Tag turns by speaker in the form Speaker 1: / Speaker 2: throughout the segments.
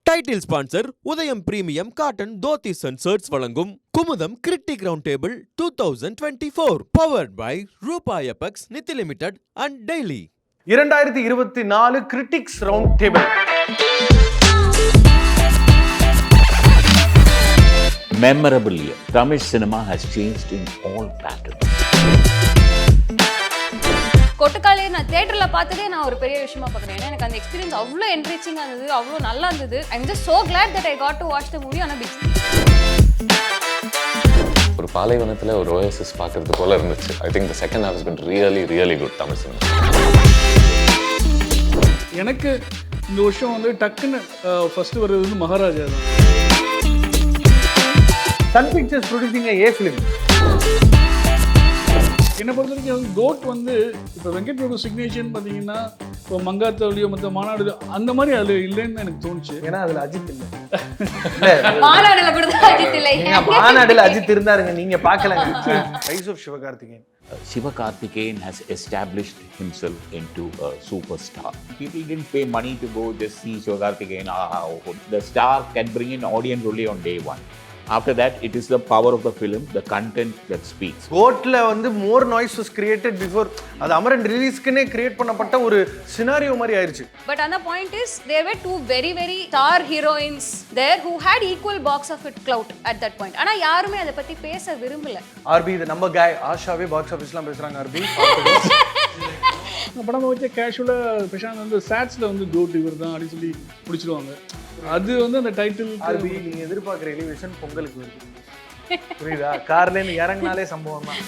Speaker 1: Title sponsor Udhayam premium cotton dhotis and shirts வழங்கும் Kumudam critic round table 2024 powered by ரூபாயபக்ஸ் Nidhi limited and daily
Speaker 2: 2024 critics round table.
Speaker 3: Memorable year. Tamil cinema has changed in all patterns.
Speaker 4: Kottukkaali நான் தியேட்டரில் பார்த்ததே நான் ஒரு பெரிய விஷயமா பார்க்குறேன். ஏன்னா எனக்கு அந்த எக்ஸ்பீரியன்ஸ் அவ்வளோ என்ரிச்சிங்காக இருந்தது, அவ்வளோ நல்லா இருந்தது. I am just so glad that I got to watch the movie on a big screen.
Speaker 5: ஒரு பாலைவனத்தில் ஒரு ஓஎஸ்எஸ் பார்க்கறது போல இருந்துச்சு. I think the second half has been really good Tamil cinema.
Speaker 6: எனக்கு இந்த வருஷம் வந்து டக்குன்னு ஃபர்ஸ்ட் வர்றது வந்து மகாராஜா தான்.
Speaker 2: Sun Pictures producing a film.
Speaker 6: என்னை பொறுத்த வரைக்கும் கோட் வந்து இப்போ வெங்கட் பிரபு சிக்னேச்சர்னு பார்த்தீங்கன்னா இப்போ மங்காத்தவழியோ மற்ற மாநாடு அந்த மாதிரி அது இல்லைன்னு எனக்கு தோணுச்சு.
Speaker 2: ஏன்னா அதில் அஜித் இல்லை.
Speaker 4: மாநாடுல கூட அஜித் இல்லை.
Speaker 2: மாநாடுல அஜித் இருந்தாருங்க, நீங்க பார்க்கல. Rise of Sivakarthikeyan.
Speaker 3: Sivakarthikeyan has established himself into a superstar. People didn't pay money to go just see Sivakarthikeyan. The star can bring in audience only on day one. After that, it is the power of the film, the content that speaks.
Speaker 2: கோட்ல வந்து more noise was created before. அது Amaran ரிலீஸ்க்குனே create பண்ணப்பட்ட ஒரு scenario மாதிரி ஆயிருச்சு.
Speaker 4: But another point is there were two very star heroines there who had equal box office clout at that point. ஆனா யாருமே அத பத்தி பேச விரும்பல.
Speaker 2: ஆர்பி இது நம்ம गाय ஆஷாவே பாக்ஸ் ஆபீஸ்லாம் பேசுறாங்க. ஆர்பி
Speaker 6: படம் வச்ச கேஷுவலாக பிரசாந்த் வந்து சாட்ஸில் வந்து கோட் இவர் தான் அப்படின்னு சொல்லி முடிச்சிருவாங்க. அது வந்து அந்த டைட்டில்.
Speaker 2: ஆர்பி நீங்க எதிர்பார்க்குற எலிவேஷன் பொங்கலுக்கு வருது, புரியுதா? கார்லேருந்து இறங்கினாலே சம்பவம் தான்.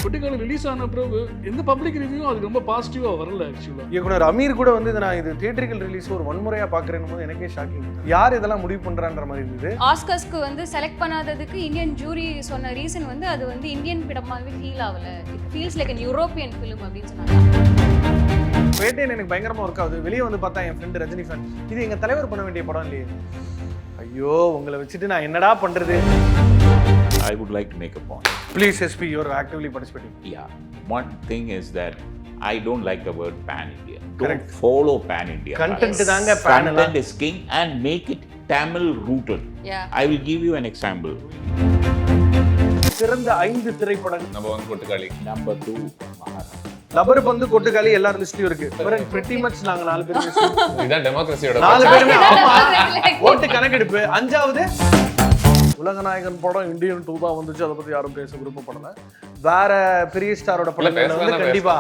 Speaker 6: கொட்டுக்காளி ரிலீஸ் ஆன பிறகு எந்த பப்ளிக் ரிவ்யூவும் அது ரொம்ப பாசிட்டிவாக வரல. ஆக்சுவலாக
Speaker 2: இயக்குனர் அமீர் கூட வந்து நான் இது தியேட்டரிக்கல் ரிலீஸ் ஒரு வன்முறையாக பார்க்குறேன் போது எனக்கே ஷாக்கிங். யார் இதெல்லாம் முடிவு பண்ணுறான்ற மாதிரி இருந்தது.
Speaker 4: ஆஸ்கர்ஸ்க்கு வந்து செலக்ட் பண்ணாததுக்கு இந்தியன் ஜூரி சொன்ன ரீசன் வந்து அது வந்து இந்தியன் படமாகவே ஃபீல் ஆகல. It feels like an European film அப்படின்னு சொன்னாங்க.
Speaker 2: வேட்டையன் எனக்கு பயங்கரமாக ஒர்க் ஆகுது. வெளியே வந்து பார்த்தா என் ஃப்ரெண்டு ரஜினி ஃபேன், இது எங்கள் தலைவர் பண்ண வேண்டிய படம் இல்லையே. ஐயோ உங்களை வச்சுட்டு நான் என்னடா பண்ணுறது.
Speaker 3: I would like to make a point.
Speaker 2: Please SP, you are actively participating.
Speaker 3: Yeah. One thing is that I don't like the word pan-India.
Speaker 2: Correct.
Speaker 3: Don't follow pan-India.
Speaker 2: Content தாங்க pan.
Speaker 3: Content is king and make it Tamil rooted.
Speaker 4: Yeah.
Speaker 3: I will give you an example.
Speaker 2: சிறந்த 5 திரைப்படங்கள்.
Speaker 5: Number 1 Kottukkaali,
Speaker 3: Number 2, Maharaja.
Speaker 2: லபர் பந்து கொட்டுக்காளி எல்லார் லிஸ்ட்லயும் இருக்கு. pretty much நாங்க 4 பேர்
Speaker 5: இதுதான் டெமோக்ரஸியோட
Speaker 2: 4 பேருமே ஓட்டு கணக்கெடுப்பு. 5வது உலகநாயகன் படம் இந்தியன் 2 தான் வந்துச்சு. அதை பத்தி யாரும் பேச விருப்பப்படல. வேற பெரிய ஸ்டாரோட படங்கள் வந்து கண்டிப்பா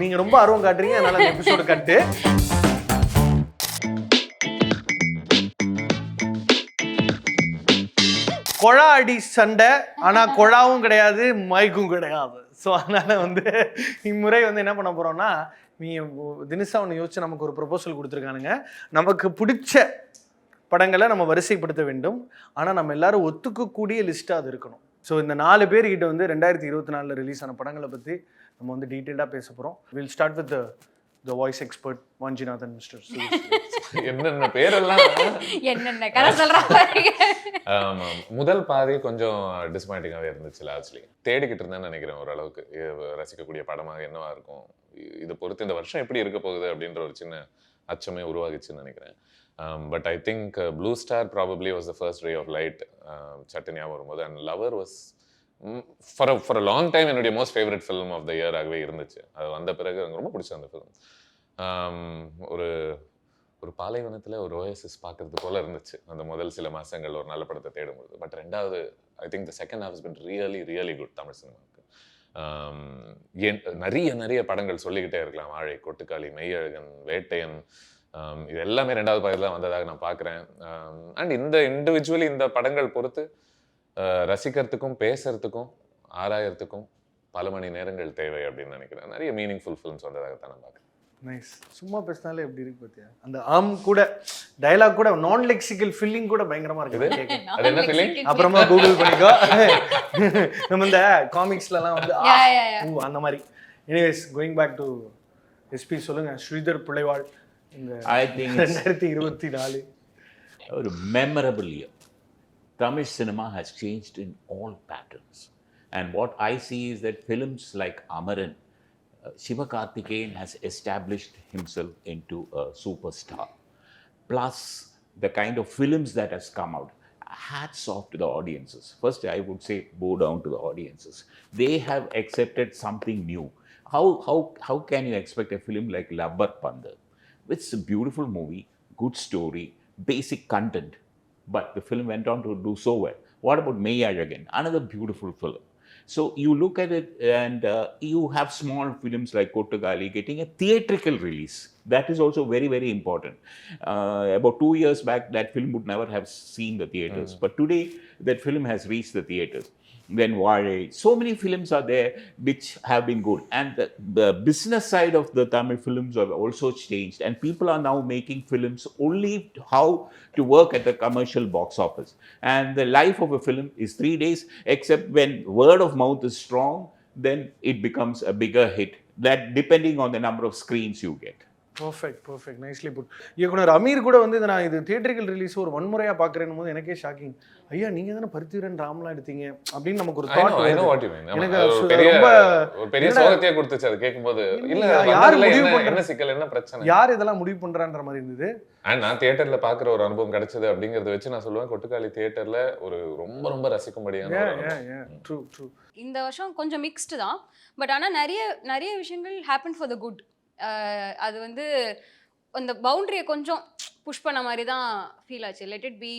Speaker 2: நீங்க ரொம்ப ஆர்வம் காட்டுறீங்க, அதனால அந்த எபிசோடு கட்டு. கொழா அடி சண்டை, ஆனா கொழாவும் கிடையாது மைக்கும் கிடையாது. ஸோ அதனால வந்து இம்முறை வந்து என்ன பண்ண போறோம்னா, நீ தினிஷா ஒன்று யோசிச்சு நமக்கு ஒரு ப்ரொபோசல் கொடுத்துருக்கானுங்க. நமக்கு பிடிச்ச படங்களை நம்ம வரிசைப்படுத்த வேண்டும், ஆனால் நம்ம எல்லாரும் ஒத்துக்கக்கூடிய லிஸ்ட்டாக அது இருக்கணும். ஸோ இந்த 4 பேர்கிட்ட வந்து 2024 ரிலீஸ் ஆன படங்களை பற்றி நம்ம வந்து டீட்டெயிலாக பேச போகிறோம். Will start with the voice expert Vanchinathan mister.
Speaker 5: என்னென்ன பேரெல்லாம்
Speaker 4: என்னென்ன கதை சொல்றாங்க.
Speaker 5: முதல் பாதி கொஞ்சம் டிசப்பாயிண்டிங்காகவே இருந்துச்சு. ஆக்சுவலி தேடிக்கிட்டு இருந்தேன்னு நினைக்கிறேன் ஓரளவுக்கு ரசிக்கக்கூடிய படமாக என்னவா இருக்கும், இதை பொறுத்து இந்த வருஷம் எப்படி இருக்க போகுது அப்படின்ற ஒரு சின்ன அச்சமே உருவாகிச்சுன்னு நினைக்கிறேன். But I think Blue Star probably was the first ray of light. சட்டனியாக வரும்போது and Lover was for a long time என்னுடைய most favourite film of the year ஆகவே இருந்துச்சு. அது வந்த பிறகு எனக்கு ரொம்ப பிடிச்ச அந்த ஃபிலிம். ஒரு பாலைவனத்தில் ஒரு ஓஎஸ்எஸ் பார்க்கறது போல இருந்துச்சு அந்த முதல் சில மாதங்கள் ஒரு நல்ல படத்தை தேடும்போது. பட் ரெண்டாவது I think the second half has been really good Tamil சினிமாவுக்கு. நிறைய படங்கள் சொல்லிக்கிட்டே இருக்கலாம். வாழை, கொட்டுக்காளி, மெய்யழகன், வேட்டையன், இது எல்லாமே 2வது பாகத்தில் தான் வந்ததாக நான் பார்க்குறேன். அண்ட் இந்த இண்டிவிஜுவலி இந்த படங்கள் பொறுத்து ரசிக்கிறதுக்கும் பேசுறதுக்கும் ஆராயறதுக்கும் பல மணி நேரங்கள் தேவை அப்படின்னு நினைக்கிறேன். நிறைய மீனிங்ஃபுல் ஃபிலிம்ஸ் வந்ததாகத்தான் நான் பார்க்குறேன்.
Speaker 2: நைஸ். சும்மா பேசினாலே எப்படி இருக்கு பார்த்தியா? அந்த கூட டயலாக் கூட நான் லெக்சிக்கல் ஃபீலிங் கூட பயங்கரமா இருக்குது.
Speaker 5: அது என்ன ஃபீலிங்
Speaker 2: அப்புறமா கூகுள் பண்ணிக்கோ. நம்ம இந்த காமிக்ஸ்லாம் வந்து அந்த மாதிரி. Anyways going back to SP, சொல்லுங்க. ஸ்ரீதர் பிள்ளைவாள் இந்த 2024
Speaker 3: ஒரு memorable year. Tamil cinema has changed in all patterns. And what I see is that films like Amaran, Sivakarthikeyan has established himself into a superstar. plus the kind of films that has come out. Hats off to the audiences. First, I would say bow down to the audiences. They have accepted something new. How can you expect a film like Labbar Panda? It's a beautiful movie, good story, basic content, but the film went on to do so well. What about Meyyaj again? Another beautiful film. So you look at it, and you have small films like Kottugali getting a theatrical release. That is also very, very important. About 2 years back, that film would never have seen the theaters. But today, that film has reached the theaters. Then Vazhai. So many films are there which have been good. And the business side of the Tamil films have also changed. And people are now making films only how to work at the commercial box office. And the life of a film is 3 days, except when word of mouth is strong, then it becomes a bigger hit. That depending on the number of screens you get.
Speaker 2: Perfect nicely put. இயக்குனர் அமீர் கூட வந்து நான் இது theatrical release ஒரு வன்முறையாக பார்க்குறேன்னு போது எனக்கே shocking. ஐயா நீங்கள் தானே பருத்திவீரன் ராம்லாம் எடுத்தீங்க அப்படின்னு நமக்கு ஒரு தாட். எனக்கு ரொம்ப
Speaker 5: ஒரு பெரிய சோகத்தையே கொடுத்துச்சு அது கேட்கும்போது. இல்ல
Speaker 2: யார் முடிவு பண்ற,
Speaker 5: என்ன சிக்கல், என்ன பிரச்சனை,
Speaker 2: யார் இதெல்லாம் முடிவு பண்றான்ற மாதிரி இருந்தது.
Speaker 5: நான் தியேட்டர்ல பாக்குற ஒரு அனுபவம் கிடைச்சது அப்படிங்கறத வச்சு நான் சொல்லுவேன், கொட்டுக்காளி தியேட்டர்ல ஒரு ரொம்ப ரொம்ப ரசிக்கும்படியான.
Speaker 4: இந்த வருஷம் கொஞ்சம் மிக்ஸ்டு தான், பட் ஆனா நிறைய விஷயங்கள் ஹேப்பன் ஃபார் த குட். அது வந்து அந்த பவுண்டரியை கொஞ்சம் புஷ் பண்ண மாதிரி தான் ஃபீல் ஆச்சு. லெட் இட் பி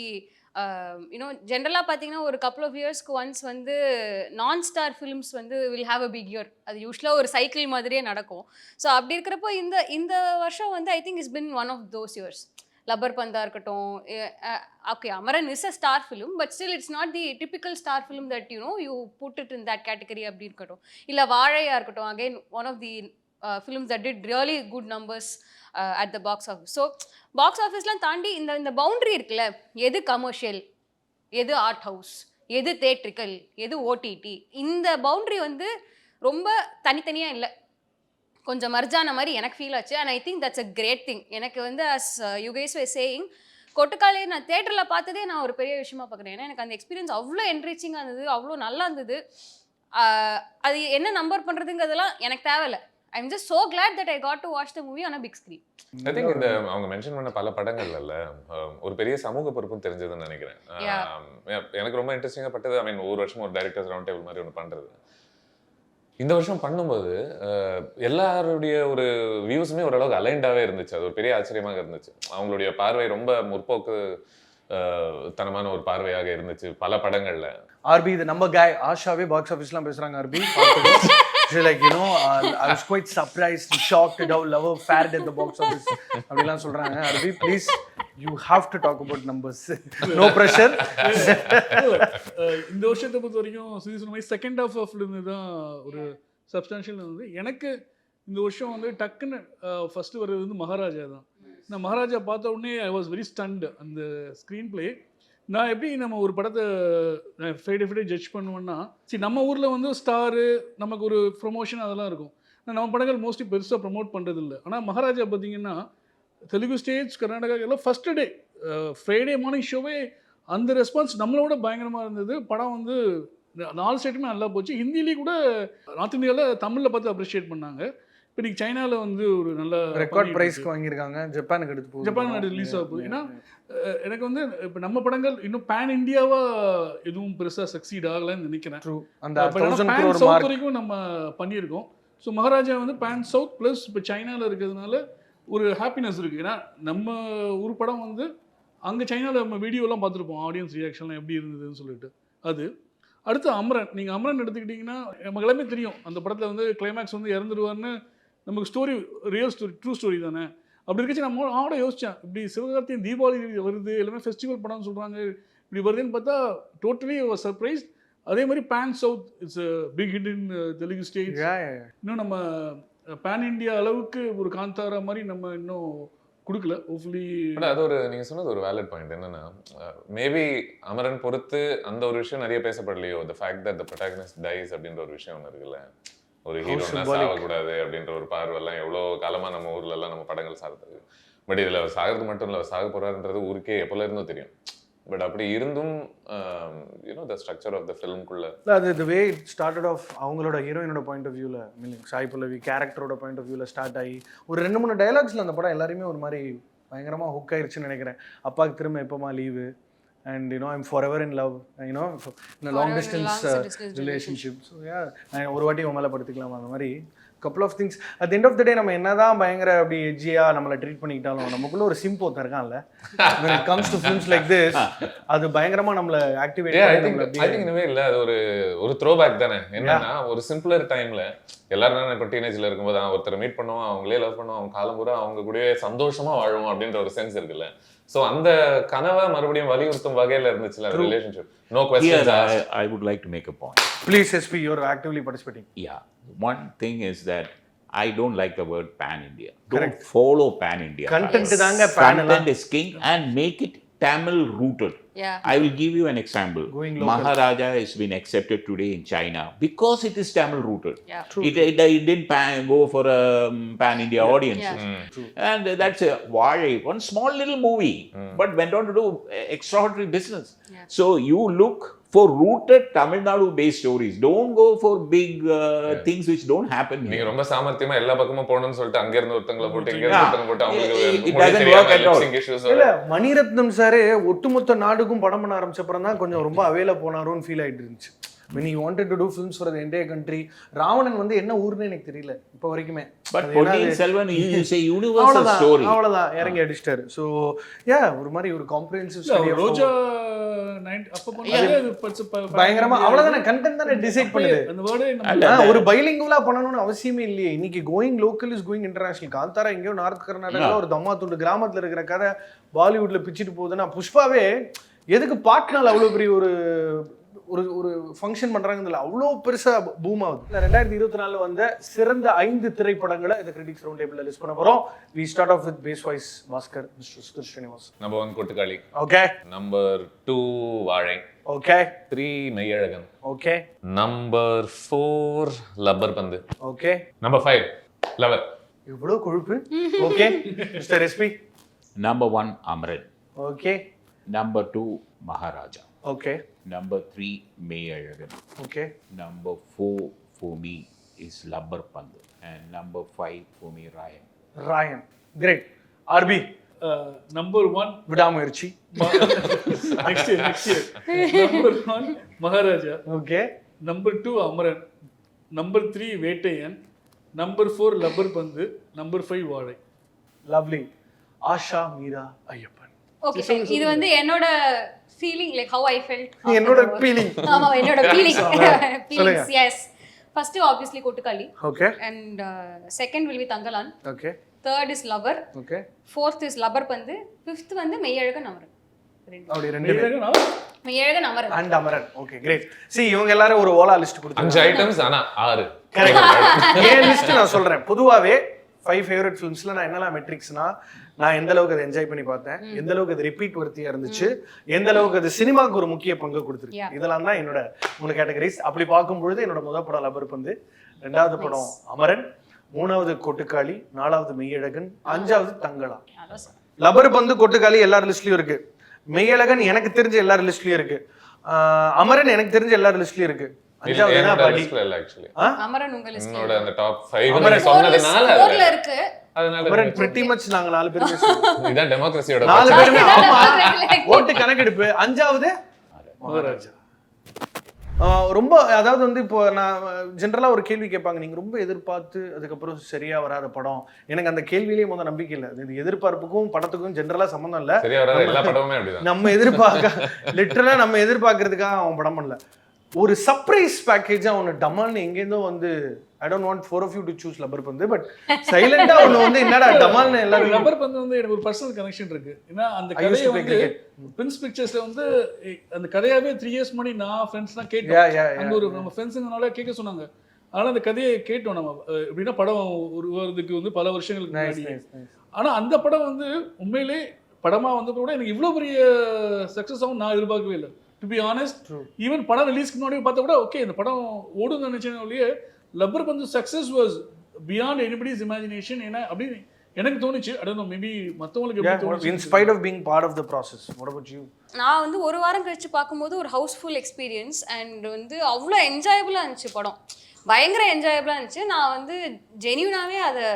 Speaker 4: யூனோ ஜென்ரலாக பார்த்தீங்கன்னா ஒரு கப்புள் ஆஃப் இயர்ஸ்க்கு ஒன்ஸ் வந்து நான் ஸ்டார் ஃபிலிம்ஸ் வந்து will have a big year. அது யூஸ்வலாக ஒரு சைக்கிள் மாதிரியே நடக்கும். ஸோ அப்படி இருக்கிறப்போ இந்த வருஷம் வந்து I think is been one of those years. லப்பர் பந்தா இருக்கட்டும், okay Amaran is a star film, but still it's not the typical star film that you put it in that category அப்படி இருக்கட்டும். இல்லை வாழையாக இருக்கட்டும், again one of the films that did really good numbers at the box office. So box office-லாம் தாண்டி இந்த boundary இருக்குல்ல, எது commercial, எது ஆர்ட் ஹவுஸ், எது தேட்ரிக்கல், எது ஓடிடி, இந்த பவுண்டரி வந்து ரொம்ப தனித்தனியாக இல்லை, கொஞ்சம் மர்ஜான மாதிரி எனக்கு ஃபீல் ஆச்சு. And I think that's a great thing. எனக்கு வந்து as you guys were saying, Kottukkaali நான் தேட்டரில் பார்த்ததே நான் ஒரு பெரிய விஷயமா பார்க்குறேன். ஏன்னா எனக்கு அந்த எக்ஸ்பீரியன்ஸ் அவ்வளோ என்ரிச்சிங்காக இருந்தது, அவ்வளோ நல்லா இருந்தது. அது என்ன நம்பர் பண்ணுறதுங்கிறதுலாம் எனக்கு தேவையில்லை. I'm just so glad that I got to watch the movie on a big screen.
Speaker 5: I think இந்த அவங்க மென்ஷன் பண்ண பல படங்கள்ல ஒரு பெரிய சமூக பொறுப்பும் தெரிஞ்சதுன்னு நினைக்கிறேன். எனக்கு ரொம்ப இன்ட்ரெஸ்டிங்காக பட்டது, ஐ மீன் ஒரு வருஷம் ஒரு டைரக்டர்ஸ் ரவுண்ட் டேபிள் மாதிரி ஒன்று பண்ணுறது. இந்த வருஷம் பண்ணும்போது எல்லாருடைய ஒரு வியூஸுமே ஓரளவுக்கு அலைண்டாகவே இருந்துச்சு. அது ஒரு பெரிய ஆச்சரியமாக இருந்துச்சு. அவங்களுடைய பார்வை ரொம்ப முற்போக்கு தனமான ஒரு பார்வையாக இருந்துச்சு பல படங்கள்ல.
Speaker 2: ஆர்பி இது நம்ம காய் ஆஷாவே பாக்ஸ் ஆஃபீஸ்லாம் பேசுகிறாங்க. RB like, you know, I was quite surprised and shocked at how Lover fared at the box office. அப்படிலாம் சொல்றாங்க. Arbi, please, you have to talk about numbers. No pressure.
Speaker 6: இந்த வருஷத்தை பொறுத்த வரைக்கும் சுதீர் சொன்ன மாதிரி செகண்ட் ஹாஃப் ஆஃப் தான் ஒரு சப்ஸ்டான்ஷியல் இருந்தது. எனக்கு இந்த வருஷம் வந்து டக்குன்னு ஃபர்ஸ்ட் வர்றது வந்து மகாராஜா தான். நான் மகாராஜா பார்த்த உடனே ஐ வாஸ் வெரி ஸ்டன்டு. அந்த ஸ்க்ரீன் பிளே நான் எப்படி நம்ம ஒரு படத்தை ஃப்ரைடே ஜட்ஜ் பண்ணுவேன்னா, சரி நம்ம ஊரில் வந்து ஸ்டாரு நமக்கு ஒரு ப்ரொமோஷன் அதெல்லாம் இருக்கும். நம்ம படங்கள் மோஸ்ட்லி பெருசாக ப்ரொமோட் பண்ணுறது இல்லை. ஆனால் மகாராஜா பார்த்தீங்கன்னா தெலுங்கு ஸ்டேட்ஸ், கர்நாடகா எல்லாம் ஃபஸ்ட்டு டே ஃப்ரைடே மார்னிங் ஷோவே அந்த ரெஸ்பான்ஸ் நம்மளோட பயங்கரமாக இருந்தது. படம் வந்து 4 ஸ்டேட்டுமே நல்லா போச்சு. ஹிந்திலேயும் கூட நார்த் இந்தியாவில் தமிழில் பார்த்து அப்ரிஷியேட் பண்ணாங்க. இப்போ நீங்கள் சைனாவில் வந்து ஒரு நல்ல
Speaker 2: ரெக்கார்ட் ப்ரைஸ்க்கு வாங்கியிருக்காங்க. ஜப்பானுக்கு
Speaker 6: ஜப்பான் ரிலீஸ் ஆக போகுது. ஏன்னா எனக்கு வந்து இப்போ நம்ம படங்கள் இன்னும் பேன் இந்தியாவாக எதுவும் பெருசாக சக்சீட் ஆகலைன்னு நினைக்கிறேன். பேன் சவுத் வரைக்கும் நம்ம பண்ணியிருக்கோம். ஸோ மகாராஜா வந்து பேன் சவுத் ப்ளஸ் இப்போ சைனாவில் இருக்கிறதுனால ஒரு ஹாப்பினஸ் இருக்குது. ஏன்னா நம்ம ஒரு படம் வந்து அங்கே சைனாவில் நம்ம வீடியோலாம் பார்த்துருப்போம், ஆடியன்ஸ் ரியாக்ஷன்லாம் எப்படி இருந்ததுன்னு சொல்லிட்டு. அது அடுத்து அமரன். நீங்கள் அமரன் எடுத்துக்கிட்டிங்கன்னா நமக்கு எல்லாமே தெரியும் அந்த படத்தில் வந்து கிளைமேக்ஸ் வந்து இறந்துடுவார்னு. நமக்கு story real story, true story தானே. அப்படி இருக்கச்சு நம்ம ஆட யோசித்தேன், இப்படி சிவகார்த்திகேயன் தீபாவளி வருது, எல்லாமே ஃபெஸ்டிவல் படம்னு சொல்கிறாங்க, இப்படி வருதுன்னு பார்த்தா டோட்டலி சர்ப்ரைஸ். அதே மாதிரி pan south it's big hit in Telugu states. இன்னும் நம்ம பேன் இண்டியா அளவுக்கு ஒரு காந்தாரா மாதிரி நம்ம இன்னும் கொடுக்கல. ஹோப்ஃபுல்லி
Speaker 5: அது ஒரு நீங்கள் சொன்னது ஒரு வேலிட் பாயிண்ட். என்னன்னா மேபி அமரன் பொறுத்து அந்த ஒரு விஷயம் நிறைய பேசப்படலையோ, the fact that the protagonist dies அப்படின்ற ஒரு விஷயம் ஒன்று இருக்குல்ல, ஒரு ஹீரோனா சாகக்கூடாது அப்படின்ற ஒரு பார்வைலாம் எவ்வளோ காலமாக நம்ம ஊர்லலாம் நம்ம படங்கள் சாகிறது. பட் இதில் அவர் சாகிறது மட்டும் இல்லை, அவர் சாக போகிறாருன்றது ஊருக்கே எப்போல இருந்தும் தெரியும். பட் அப்படி இருந்தும் you know the structure of the ஃபிலிம்குள்ள
Speaker 2: அது the way it started off அவங்களோட ஹீரோயினோட பாயிண்ட் ஆஃப் வியூவில், சாய் பல்லவி கேரக்டரோட பாயிண்ட் ஆஃப் வியூவில் ஸ்டார்ட் ஆகி ஒரு 2-3 டைலாக்ஸில் அந்த படம் எல்லாருமே ஒரு மாதிரி பயங்கரமாக ஹுக் ஆயிடுச்சுன்னு நினைக்கிறேன். அப்பாவுக்கு திரும்ப எப்போமா leave and you know I'm forever in love, you know, in a long distance relationship. So yeah, நான் ஒரு வாட்டி உன் மேலே படுத்துக்கலாம் அந்த மாதிரி couple of things. At the end of the day நம்ம என்னதான் பயங்கர அப்படி எஜ்ஜியாக நம்மளை ட்ரீட் பண்ணிக்கிட்டாலும் நமக்குள்ள ஒரு சிம்போ இருக்கான்ல, when it comes to films like this அது பயங்கரமாக நம்மளை ஆக்டிவேட்
Speaker 5: I think இன்னுமே இல்லை, அது ஒரு த்ரோ பேக் தானே. என்னன்னா ஒரு சிம்பிளர் டைம்ல எல்லாரும் இப்போ டீனேஜ்ல இருக்கும்போது ஒருத்தர் மீட் பண்ணுவோம், அவங்களே லவ் பண்ணுவோம், அவங்க காலம் பூரா அவங்க கூடவே சந்தோஷமா வாழுவோம் அப்படின்ற ஒரு சென்ஸ் இருக்குல்ல. So அந்த கனவை மறுபடியும் வலியுறுத்தும் வகையில இருந்துச்சுல relationship. No questions asked.
Speaker 3: I would like to make a point.
Speaker 2: Please SP, you are actively participating.
Speaker 3: Yeah, one thing is that I don't like the word pan India. Don't follow pan India.
Speaker 2: Content தாங்க pan.
Speaker 3: Content is king and make it Tamil rooted.
Speaker 4: Yeah.
Speaker 3: I will give you an example. Maharaja has been accepted today in China because it is Tamil rooted.
Speaker 4: Yeah.
Speaker 3: It didn't go for a pan India audience.
Speaker 4: Yeah.
Speaker 3: And that's one small little movie, but went on to do extraordinary business.
Speaker 4: Yeah.
Speaker 3: So you look for rooted Tamil Nadu based stories. Don't go for big things which don't happen here.
Speaker 5: நீங்க ரொம்ப சாமர்த்தியமா எல்லா பக்கமும் போகணும்னு சொல்லிட்டு அங்க இருந்து ஒருத்தங்கள போட்டு இங்க இருந்து ஒருத்தங்க போட்டு அவங்களுக்கு
Speaker 3: It doesn't work at all.
Speaker 2: இல்ல மணிரத்னம் சார் ஒட்டுமொத்த நாடுக்கும் படம் பண்ண ஆரம்பிச்சப்பறம் தான் கொஞ்சம் ரொம்ப அவேல போனாரோன்னு ஃபீல் ஆயிட்டு இருந்துச்சு. when he wanted to do films for the entire country. Ravanan வந்து என்ன ஊர்னு எனக்கு தெரியல இப்போ வரைக்குமே.
Speaker 3: But Ponniyin Selvan is a universal story.
Speaker 2: அவ்வளவுதான் இறங்கி அடிச்சிட்டாரு. ஸோ யா ஒரு மாதிரி ஒரு காம்ப்ரிஹென்சிவ் ஸ்டடி.
Speaker 6: ரோஜா 9 அப்ப பண்ணது
Speaker 2: பயங்கரமா அவ்வளவுதானே கண்டென்ட் தானே டிசைட் பண்ணுது.
Speaker 6: அந்த வேர்டே
Speaker 2: ஒரு பைலிங்குவலா பண்ணணும்னு அவசியமே இல்லையே. இன்னைக்கு going local is going international. Kantara எங்கேயோ நார்த் கர்நாடகால ஒரு தம்மா துண்டு கிராமத்துல இருக்கிற கதை பாலிவுட்ல பிச்சுட்டு போகுதுன்னா புஷ்பாவே எதுக்கு பாட்னால அவ்வளவு பெரிய ஒரு ஒரு ஃபங்க்ஷன் பண்றாங்கன்னு அவ்வளோ பெருசா பூம் ஆகுது. 2024 வந்த சிறந்த 5 திரைப்படங்களை இந்த கிரிட்டிக்ஸ் ரவுண்ட் டேபிள்ல லிஸ்ட் பண்ண போறோம். we start off with base wise Baskar, mister Srinivas.
Speaker 5: Number 1 Kottukkaali.
Speaker 2: Okay.
Speaker 5: Number 2 Vaazhai.
Speaker 2: Okay.
Speaker 5: 3 Meiyazhagan.
Speaker 2: Okay.
Speaker 5: Number 4 Lubber Pandhu.
Speaker 2: Okay.
Speaker 5: Number 5 Lover.
Speaker 2: இவ்வளவு கொழுப்பு. Okay. Mister SP.
Speaker 3: Number 1 Amaran.
Speaker 2: Okay.
Speaker 3: Number 2 Maharaja.
Speaker 2: Okay.
Speaker 3: Number 3 Vettaiyan.
Speaker 2: Okay.
Speaker 3: Number 4 for me is Labbar Pandu. And number 5 for me Raayan.
Speaker 2: Raayan. Great. RB.
Speaker 6: Number 1
Speaker 2: Vidaamuyarchi.
Speaker 6: next year number 1 Maharaja.
Speaker 2: Okay.
Speaker 6: Number 2 Amaran. Number 3 Vettaiyan. Number 4 Lubber Pandhu. Number 5 Vaazhai.
Speaker 2: Lovely. Asha Meera Ayyappan.
Speaker 4: Okay fine. இது வந்து என்னோட feeling, like how I felt.
Speaker 2: என்னோட feeling.
Speaker 4: ஆமா என்னோட feeling. Feelings yes. First obviously Kottukkaali.
Speaker 2: Okay.
Speaker 4: And second will be Thangalaan.
Speaker 2: Okay.
Speaker 4: third is Lover.
Speaker 2: Okay.
Speaker 4: fourth is Lubber Pandhu. fifth வந்து மெய்யழகன் அமரன்.
Speaker 2: அப்படி ரெண்டு பேர்.
Speaker 4: Meiyazhagan Amaran.
Speaker 2: and Amaran. Okay great. see இவங்க எல்லாரும் ஒரு ஓலா லிஸ்ட் கொடுத்தாங்க.
Speaker 5: 5 ஐட்டம்ஸ் ஆனா 6.
Speaker 2: கரெக்ட். ஏன் லிஸ்ட் நான் சொல்றேன். பொதுவாவே 5 ஃபேவரட் ஃபிலிம்ஸ்ல நான் என்னெல்லாம் மெட்ரிக்ஸ்னா, நான் எந்த அளவுக்கு அதை என்ஜாய் பண்ணி பார்த்தேன், எந்த அளவுக்கு அது ரிப்பீட் வர்த்தியா இருந்துச்சு, எந்த அளவுக்கு அது சினிமாவுக்கு ஒரு முக்கிய பங்கு கொடுத்துருக்கு, இதெல்லாம் தான் என்னோட 3 கேட்டகரிஸ். அப்படி பார்க்கும்பொழுது என்னோட முதல் படம் லப்பர் பந்து, 2வது படம் அமரன், 3வது கொட்டுக்காளி, 4வது மெய்யழகன், 5வது தங்கலா. லப்பர் பந்து கொட்டுக்காளி எல்லார் லிஸ்ட்லயும் இருக்கு. மெய்யழகன் எனக்கு தெரிஞ்ச எல்லார் லிஸ்ட்லயும் இருக்கு. அமரன் எனக்கு தெரிஞ்ச எல்லார் லிஸ்ட்லயும் இருக்கு.
Speaker 4: அமரன் உங்க லிஸ்ட்ல
Speaker 5: என்னோட அந்த டாப் 5 னு சொன்னதனால
Speaker 4: ஸ்கோர்ல இருக்கு.
Speaker 2: அமரன் pretty much நாங்க 4 பேர் பேசுறோம்.
Speaker 5: இதான் டெமோக்ரஸியோட
Speaker 2: 4 பேருமே ஆமா ஓட்டு கணக்கெடுப்பு. 5வது மகாராஜா. ரொம்ப அதாவது வந்து இப்போ நான் ஜென்ரலா ஒரு கேள்வி கேட்பாங்க, நீங்க ரொம்ப எதிர்பார்த்து அதுக்கப்புறம் சரியா வராத படம். எனக்கு அந்த கேள்வியிலேயே முதல்ல நம்பிக்கை இல்லை. இது எதிர்பார்ப்புக்கும் படத்துக்கும் ஜென்ரலா சம்பந்தம் இல்லை.
Speaker 5: சரியா வராத எல்லா படமுமே அப்படிதான்.
Speaker 2: நம்ம லிட்டரலா நம்ம எதிர்பார்க்கறதுக்காக அவன் படம் பண்ணல. ஒரு சர்ப்ரைஸ் பேக்கேஜா ஒன்று டமால்னு எங்கேருந்தோ வந்து, I don't want 4 of you to choose rubber பந்து, பட் சைலண்டா ஒன்று வந்து என்னடா டமால்னு எல்லாரும்.
Speaker 6: லப்பர் பந்து வந்து எனக்கு ஒரு பர்சனல் கனெக்ஷன் இருக்கு. ஏன்னா அந்த கதையை வந்து பிரின்ஸ் பிக்சர்ஸ்ல வந்து அந்த கதையாவே 3 years முன்னாடி நான் ஃப்ரெண்ட்ஸ் தான் கேட்டோம். அந்த ஒரு நம்ம ஃப்ரெண்ட்ஸுங்கனால கேட்க சொன்னாங்க. அதனால அந்த கதையை கேட்டோம் நம்ம. எப்படின்னா படம் உருவாகிறதுக்கு வந்து பல வருஷங்களுக்கு முன்னாடி. ஆனா அந்த படம் வந்து உண்மையிலே படமா வந்தப்போ கூட எனக்கு இவ்வளவு பெரிய சக்சஸ் ஆகும் நான் எதிர்பார்க்கவே இல்லை. டு பி ஆனஸ்ட், ஈவன் படம் ரிலீஸ்க்கு முன்னாடி பார்த்தா கூட ஓகே இந்த படம் ஓடுன்னு நினைச்சேன் ஒழிய லப்பர் பந்து success was beyond anybody's imagination. ஏன்னா அப்படின்னு எனக்கு தோணுச்சு. I don't know, maybe மத்தவங்களுக்கு எப்படி தோணுச்சு.
Speaker 2: In spite of being part of the process, what about you?
Speaker 4: நான் வந்து ஒரு வாரம் கழிச்சு பார்க்கும்போது ஒரு ஹவுஸ்ஃபுல் எக்ஸ்பீரியன்ஸ் அண்ட் வந்து அவ்வளோ என்ஜாயபுளாக இருந்துச்சு படம். பயங்கர என்ஜாயபுளாக இருந்துச்சு. நான் வந்து ஜென்யூனாகவே அதை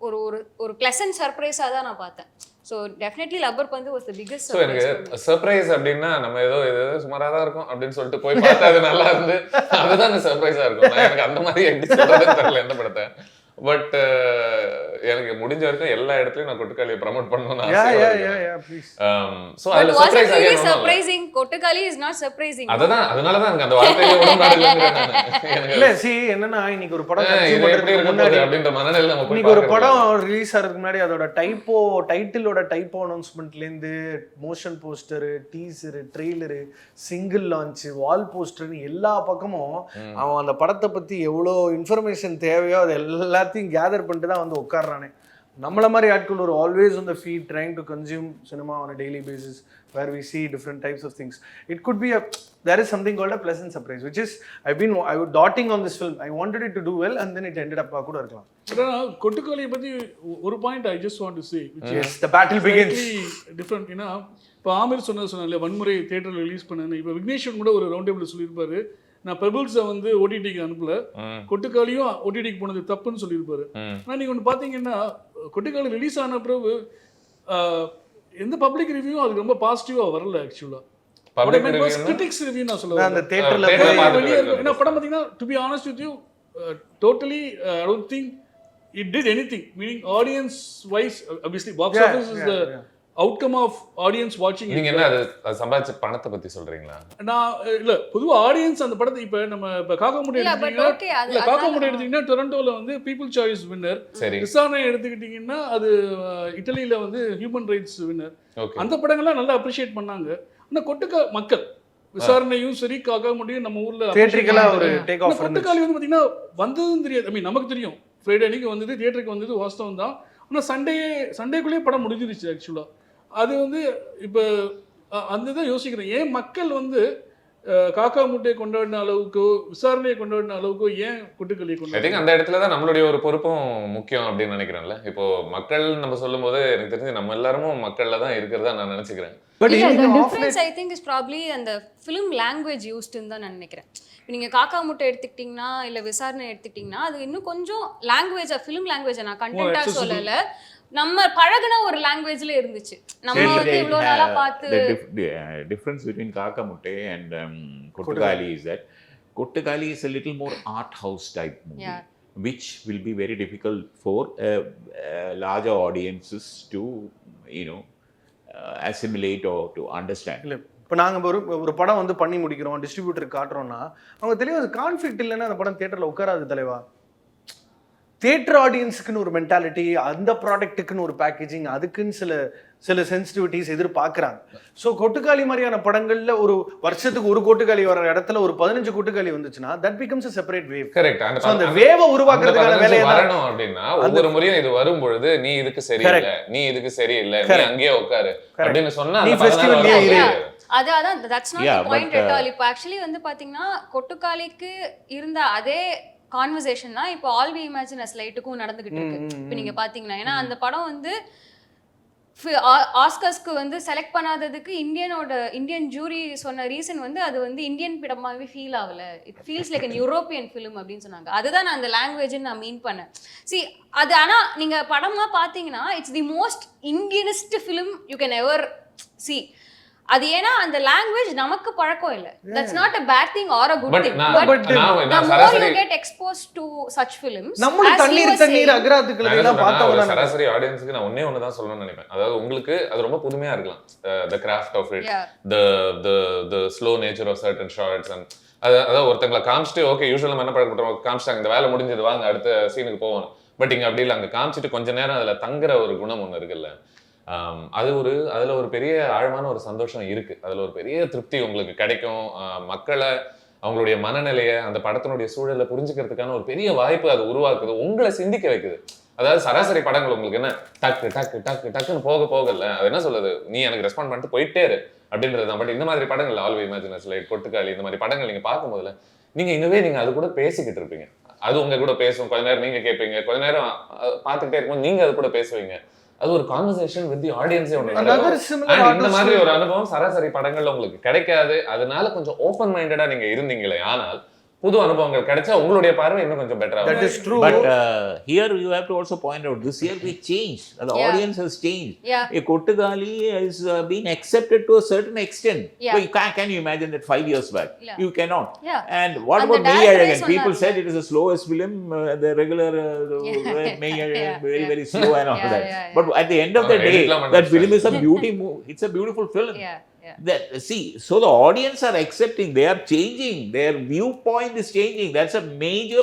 Speaker 4: ஒரு ஒரு ப்ளசன்ட் சர்ப்ரைஸாக தான் நான் பார்த்தேன். ஸோ டெஃபினெட்லி லப்பர் பந்து வாஸ் த பிகெஸ்ட்.
Speaker 5: ஸோ எனக்கு சர்ப்ரைஸ் அப்படின்னா நம்ம ஏதோ சுமாராக தான் இருக்கும் அப்படின்னு சொல்லிட்டு போய் பார்த்தா அது நல்லா இருந்து அதுதான் எனக்கு சர்ப்ரைஸாக இருக்கும். எனக்கு அந்த மாதிரி எப்படி சொல்றதுன்னு தெரியல எந்த படத்தை. பட் எனக்கு முடிஞ்ச வரைக்கும் எல்லா இடத்துலயும் நான் கொட்டுக்காலியை ப்ரமோட் பண்ணணும்னு
Speaker 4: surprising. Kottukkaali is not surprising.
Speaker 5: அதனால தான் அந்த வார்த்தையில உடன்பாடு
Speaker 2: இல்ல. சி என்னன்னா இன்னைக்கு ஒரு படம்
Speaker 5: அப்படின்ற மனநிலை நம்ம
Speaker 2: இன்னைக்கு ஒரு படம் ரிலீஸ் ஆகிறதுக்கு முன்னாடி அதோட டைட்டிலோட டைப்போ அனௌன்ஸ்மெண்ட்ல இருந்து motion poster, teaser, trailer, single launch, wall போஸ்டர்னு எல்லா பக்கமும் அவன் அந்த படத்தை பத்தி எவ்வளோ இன்ஃபர்மேஷன் தேவையோ அது எல்லாத்தையும் கேதர் பண்ணிட்டு தான் வந்து உட்கார்றானே. நம்மள மாதிரி ஆட்கள் ஒரு always on the feed trying to consume cinema on a daily basis where we see different types of things. It could be there is something called a pleasant surprise, which is I was dotting on this film. I wanted it to do well and then it ended up கூட இருக்கலாம்.
Speaker 6: கொட்டுக்காலியை பத்தி ஒரு point I just want to say, which
Speaker 2: is the battle begins
Speaker 6: different. ஏன்னா இப்போ ஆமிர் சொன்னால வன்முறை தியேட்டர்ல release பண்ணேன்னு, இப்போ விக்னேஷன் கூட ஒரு ரவுண்ட் டேபிள் சொல்லியிருப்பாரு, நான் பெபிள்ஸை வந்து ஓடிடிக்கு அனுப்பல, கொட்டுக்காலியும் ஓடிடிக்கு போனது தப்புன்னு சொல்லியிருப்பாரு. ஆனால் நீங்கள் ஒன்று பார்த்தீங்கன்னா கொட்டுக்காலி ரிலீஸ் ஆன பிறகு எந்த பப்ளிக் ரிவ்யூவும் அதுக்கு ரொம்ப பாசிட்டிவாக வரல. ஆக்சுவலாக கிரிட்டிக்ஸ் ரிவ்யூ நான் சொல்லுவேன்.
Speaker 2: அந்த தியேட்டர்ல
Speaker 6: வெளியே இருக்கும். ஏன்னா படம் பார்த்தீங்கன்னா to be honest with you totally I don't think it did anything. Meaning audience wise obviously box office is the outcome of audience வாட்சிங்.
Speaker 5: நீங்க என்ன அது சம்பாதிச்ச பணத்தை பத்தி சொல்றீங்களா?
Speaker 6: நான் இல்ல, பொதுவா ஆடியன்ஸ் அந்த படத்தை இப்ப நம்ம காக்கா முட்டை எடுத்தீங்கன்னா காக்கா முட்டை எடுத்தீங்கன்னா டொரண்டோல வந்து பீப்புள் சாய்ஸ் வின்னர், விசாரணை எடுத்துக்கிட்டீங்கன்னா அது இட்டலியில வந்து ஹியூமன் ரைட்ஸ் வின்னர். அந்த படங்கள்லாம் நல்லா அப்ரிஷியேட் பண்ணாங்க. ஆனா மக்கள் விசாரணையும் சரி காக்கா முட்டையும் நம்ம ஊர்ல கொட்டுக்காலி வந்து பாத்தீங்கன்னா வந்ததும் தெரியாது. ஐ மீன் நமக்கு தெரியும் ஃப்ரைடே அன்னைக்கு வந்தது, தியேட்டருக்கு வந்தது வாஸ்தவம் தான். ஆனா சண்டேக்குள்ளேயே படம் முடிஞ்சிருச்சு. ஆக்சுவலா அது வந்து இப்போ அந்த தான் யோசிக்கிறேன், ஏன் மக்கள் வந்து காக்கா முட்டையை கொண்டாடின அளவுக்கோ விசாரணையை கொண்டாடின அளவுக்கோ ஏன் கொட்டுக்காலியை கொண்டாடி
Speaker 5: அந்த இடத்துல தான் நம்மளுடைய ஒரு பொறுப்பும் முக்கியம் அப்படின்னு நினைக்கிறேன்ல. இப்போ மக்கள் நம்ம சொல்லும் போது எனக்கு தெரிஞ்சு நம்ம எல்லாரும் மக்கள்ல தான் இருக்கிறதா நான் நினைச்சுக்கிறேன்.
Speaker 4: But the difference I think is probably அந்த film language used ன்னு தான் நான் நினைக்கிறேன். நீங்க காக்கா முட்டை எடுத்துக்கிட்டீங்கன்னா இல்ல விசாரணை எடுத்துக்கிட்டீங்கன்னா அது இன்னும் கொஞ்சம் லாங்குவேஜ் ஃபிலிம் லாங்குவேஜ் நான் கண்டென்ட்டா சொல்லல, நம்ம பழகுன ஒரு லாங்குவேஜ்ல இருந்துச்சு. நம்ம வந்து இவ்வளவு நாளா பார்த்து
Speaker 3: the difference between காக்கா முட்டை and கொட்டுக்காலி is that கொட்டுக்காலி is a little more art house type movie, which will be very difficult for larger audiences to assimilate or to understand.
Speaker 2: இப்போ நாங்கள் ஒரு படம் வந்து பண்ணி முடிக்கிறோம், டிஸ்ட்ரிபியூட்டருக்கு காட்டுறோம்னா அவங்க தெளிவாக கான்ஃப்ளிக்ட் இல்லைன்னா அந்த படம் தியேட்டரில் உட்காராது தலைவா. தியேட்டர் ஆடியன்ஸுக்குன்னு ஒரு மென்டாலிட்டி, அந்த ப்ராடக்ட்டுக்குன்னு ஒரு பேக்கேஜிங், அதுக்குன்னு சில சென்சிட்டிவிட்டிஸ் எதிர்பார்க்குறாங்க. ஸோ கொட்டுக்காலி மாதிரியான படங்கள்ல ஒரு வருஷத்துக்கு ஒரு கொட்டுக்காலி வர இடத்துல ஒரு 15 கொட்டுக்காலி வந்துச்சுன்னா that becomes a separate wave.
Speaker 5: Correct.
Speaker 2: அந்த வேவை உருவாக்குறதுக்கான வேலையை
Speaker 5: வரணும் அப்படின்னா ஒவ்வொரு முறையும் இது வரும்பொழுது நீ இதுக்கு சரியில்லை, நீ இதுக்கு சரியில்லை, நீ அங்கேயே உட்காரு அப்படின்னு சொன்னா
Speaker 2: நீ ஃபெஸ்டிவல்லையே இரு.
Speaker 4: அதான் that's not the point at all. இப்போ ஆக்சுவலி வந்து பாத்தீங்கன்னா கொட்டுக்காலிக்கு இருந்த அதே கான்வர்சேஷன் தான் இப்போ ஆல் வி இமேஜின் அஸ் லைட்டுக்கும் நடந்துகிட்டு இருக்கு. இப்போ நீங்க பாத்தீங்கன்னா ஏன்னா அந்த படம் வந்து ஆஸ்கர்ஸ்க்கு வந்து செலக்ட் பண்ணாததுக்கு இந்தியன் ஜூரி சொன்ன ரீசன் வந்து அது வந்து இந்தியன் படமாவே ஃபீல் ஆகல, it feels like an European film அப்படின்னு சொன்னாங்க. அதுதான் நான் அந்த லாங்குவேஜ்னு நான் மீன் பண்ணேன். சி அது ஆனா நீங்க படமா பாத்தீங்கன்னா it's the most Indianist film you can ever see. அது ஏன்னா அந்த லாங்குவேஜ் நமக்கு பழக்கம் இல்ல. That's not a bad thing or a good thing. But the more you get exposed to such films,
Speaker 2: நம்ம தண்ணீர் அகராதுகளை எல்லாம் பார்த்தவங்க
Speaker 5: சராசரி ஆடியன்ஸ்க்கு நான் ஒண்ணே தான் சொல்லணும்னு நினைப்பேன். அதாவது உங்களுக்கு அது ரொம்ப புதுமையா இருக்கலாம், the craft of it, the slow nature of certain shots and அதாவது ஒருத்தங்களை காமிச்சிட்டு ஓகே யூசுவலா நம்ம என்ன பண்றோம், காமிச்சிட்டாங்க இந்த வேலை முடிஞ்சது வாங்க அடுத்த சீனுக்கு போவோம். பட் இங்க அப்படி இல்லை, அங்க காமிச்சிட்டு கொஞ்ச நேரம் அதுல தங்குற ஒரு குணம் ஒண்ணு இருக்குல்ல, அதுல ஒரு பெரிய ஆழமான ஒரு சந்தோஷம் இருக்கு, அதுல ஒரு பெரிய திருப்தி உங்களுக்கு கிடைக்கும். மக்களை அவங்களுடைய மனநிலையை அந்த படத்தினுடைய சூழலை புரிஞ்சுக்கிறதுக்கான ஒரு பெரிய வாய்ப்பு அது உருவாக்குது, உங்களை சிந்திக்க வைக்குது. அதாவது சராசரி படங்கள் உங்களுக்கு என்ன டக்கு டக்கு டக்கு டக்குன்னு போகல, அது என்ன சொல்லுது, நீ எனக்கு ரெஸ்பாண்ட் பண்ணிட்டு போயிட்டே இரு அப்படின்றது தான். பட் இந்த மாதிரி படங்கள் all we imagine as light, Kottukkaali இந்த மாதிரி படங்கள் நீங்க பார்க்கும்போதுல நீங்க அது கூட பேசிக்கிட்டு இருப்பீங்க, அது உங்க கூட பேசும், கொஞ்ச நேரம் நீங்க கேட்பீங்க, கொஞ்ச நேரம் பார்த்துக்கிட்டே இருக்கும்போது நீங்க அது கூட பேசுவீங்க. அது ஒரு கான்வர்சேஷன் வித் தி ஆடியன்ஸே ஒன்று. இந்த மாதிரி ஒரு அனுபவம் சராசரி படங்கள்ல உங்களுக்கு கிடைக்காது. அதனால கொஞ்சம் ஓப்பன் மைண்டடா நீங்க இருந்தீங்களே ஆனால் புது அனுபவங்கள் கிடைச்சா உங்களுடைய பார்வை இன்னும் கொஞ்சம் பெட்டரா
Speaker 2: That is true.
Speaker 3: But here you have to also point out, this year we changed. The audience has changed.
Speaker 4: Yeah.
Speaker 3: A Kottugali has been accepted to a certain extent.
Speaker 4: Yeah.
Speaker 3: Well, can you imagine that 5 years back?
Speaker 4: Yeah.
Speaker 3: You cannot.
Speaker 4: Yeah.
Speaker 3: And what
Speaker 4: And
Speaker 3: about
Speaker 4: the
Speaker 3: Meiyai
Speaker 4: director
Speaker 3: again?
Speaker 4: is
Speaker 3: People
Speaker 4: one
Speaker 3: said it is the slowest film, the regular Meiyai,
Speaker 4: Yeah.
Speaker 3: very,
Speaker 4: Yeah.
Speaker 3: very slow and all
Speaker 4: Yeah,
Speaker 3: that.
Speaker 4: yeah, yeah.
Speaker 3: But at the end of the day, that film is a beauty movie. It's a beautiful film.
Speaker 4: Yeah, yeah.
Speaker 3: That, see, so the audience are accepting, they are changing, their viewpoint is changing. That's a major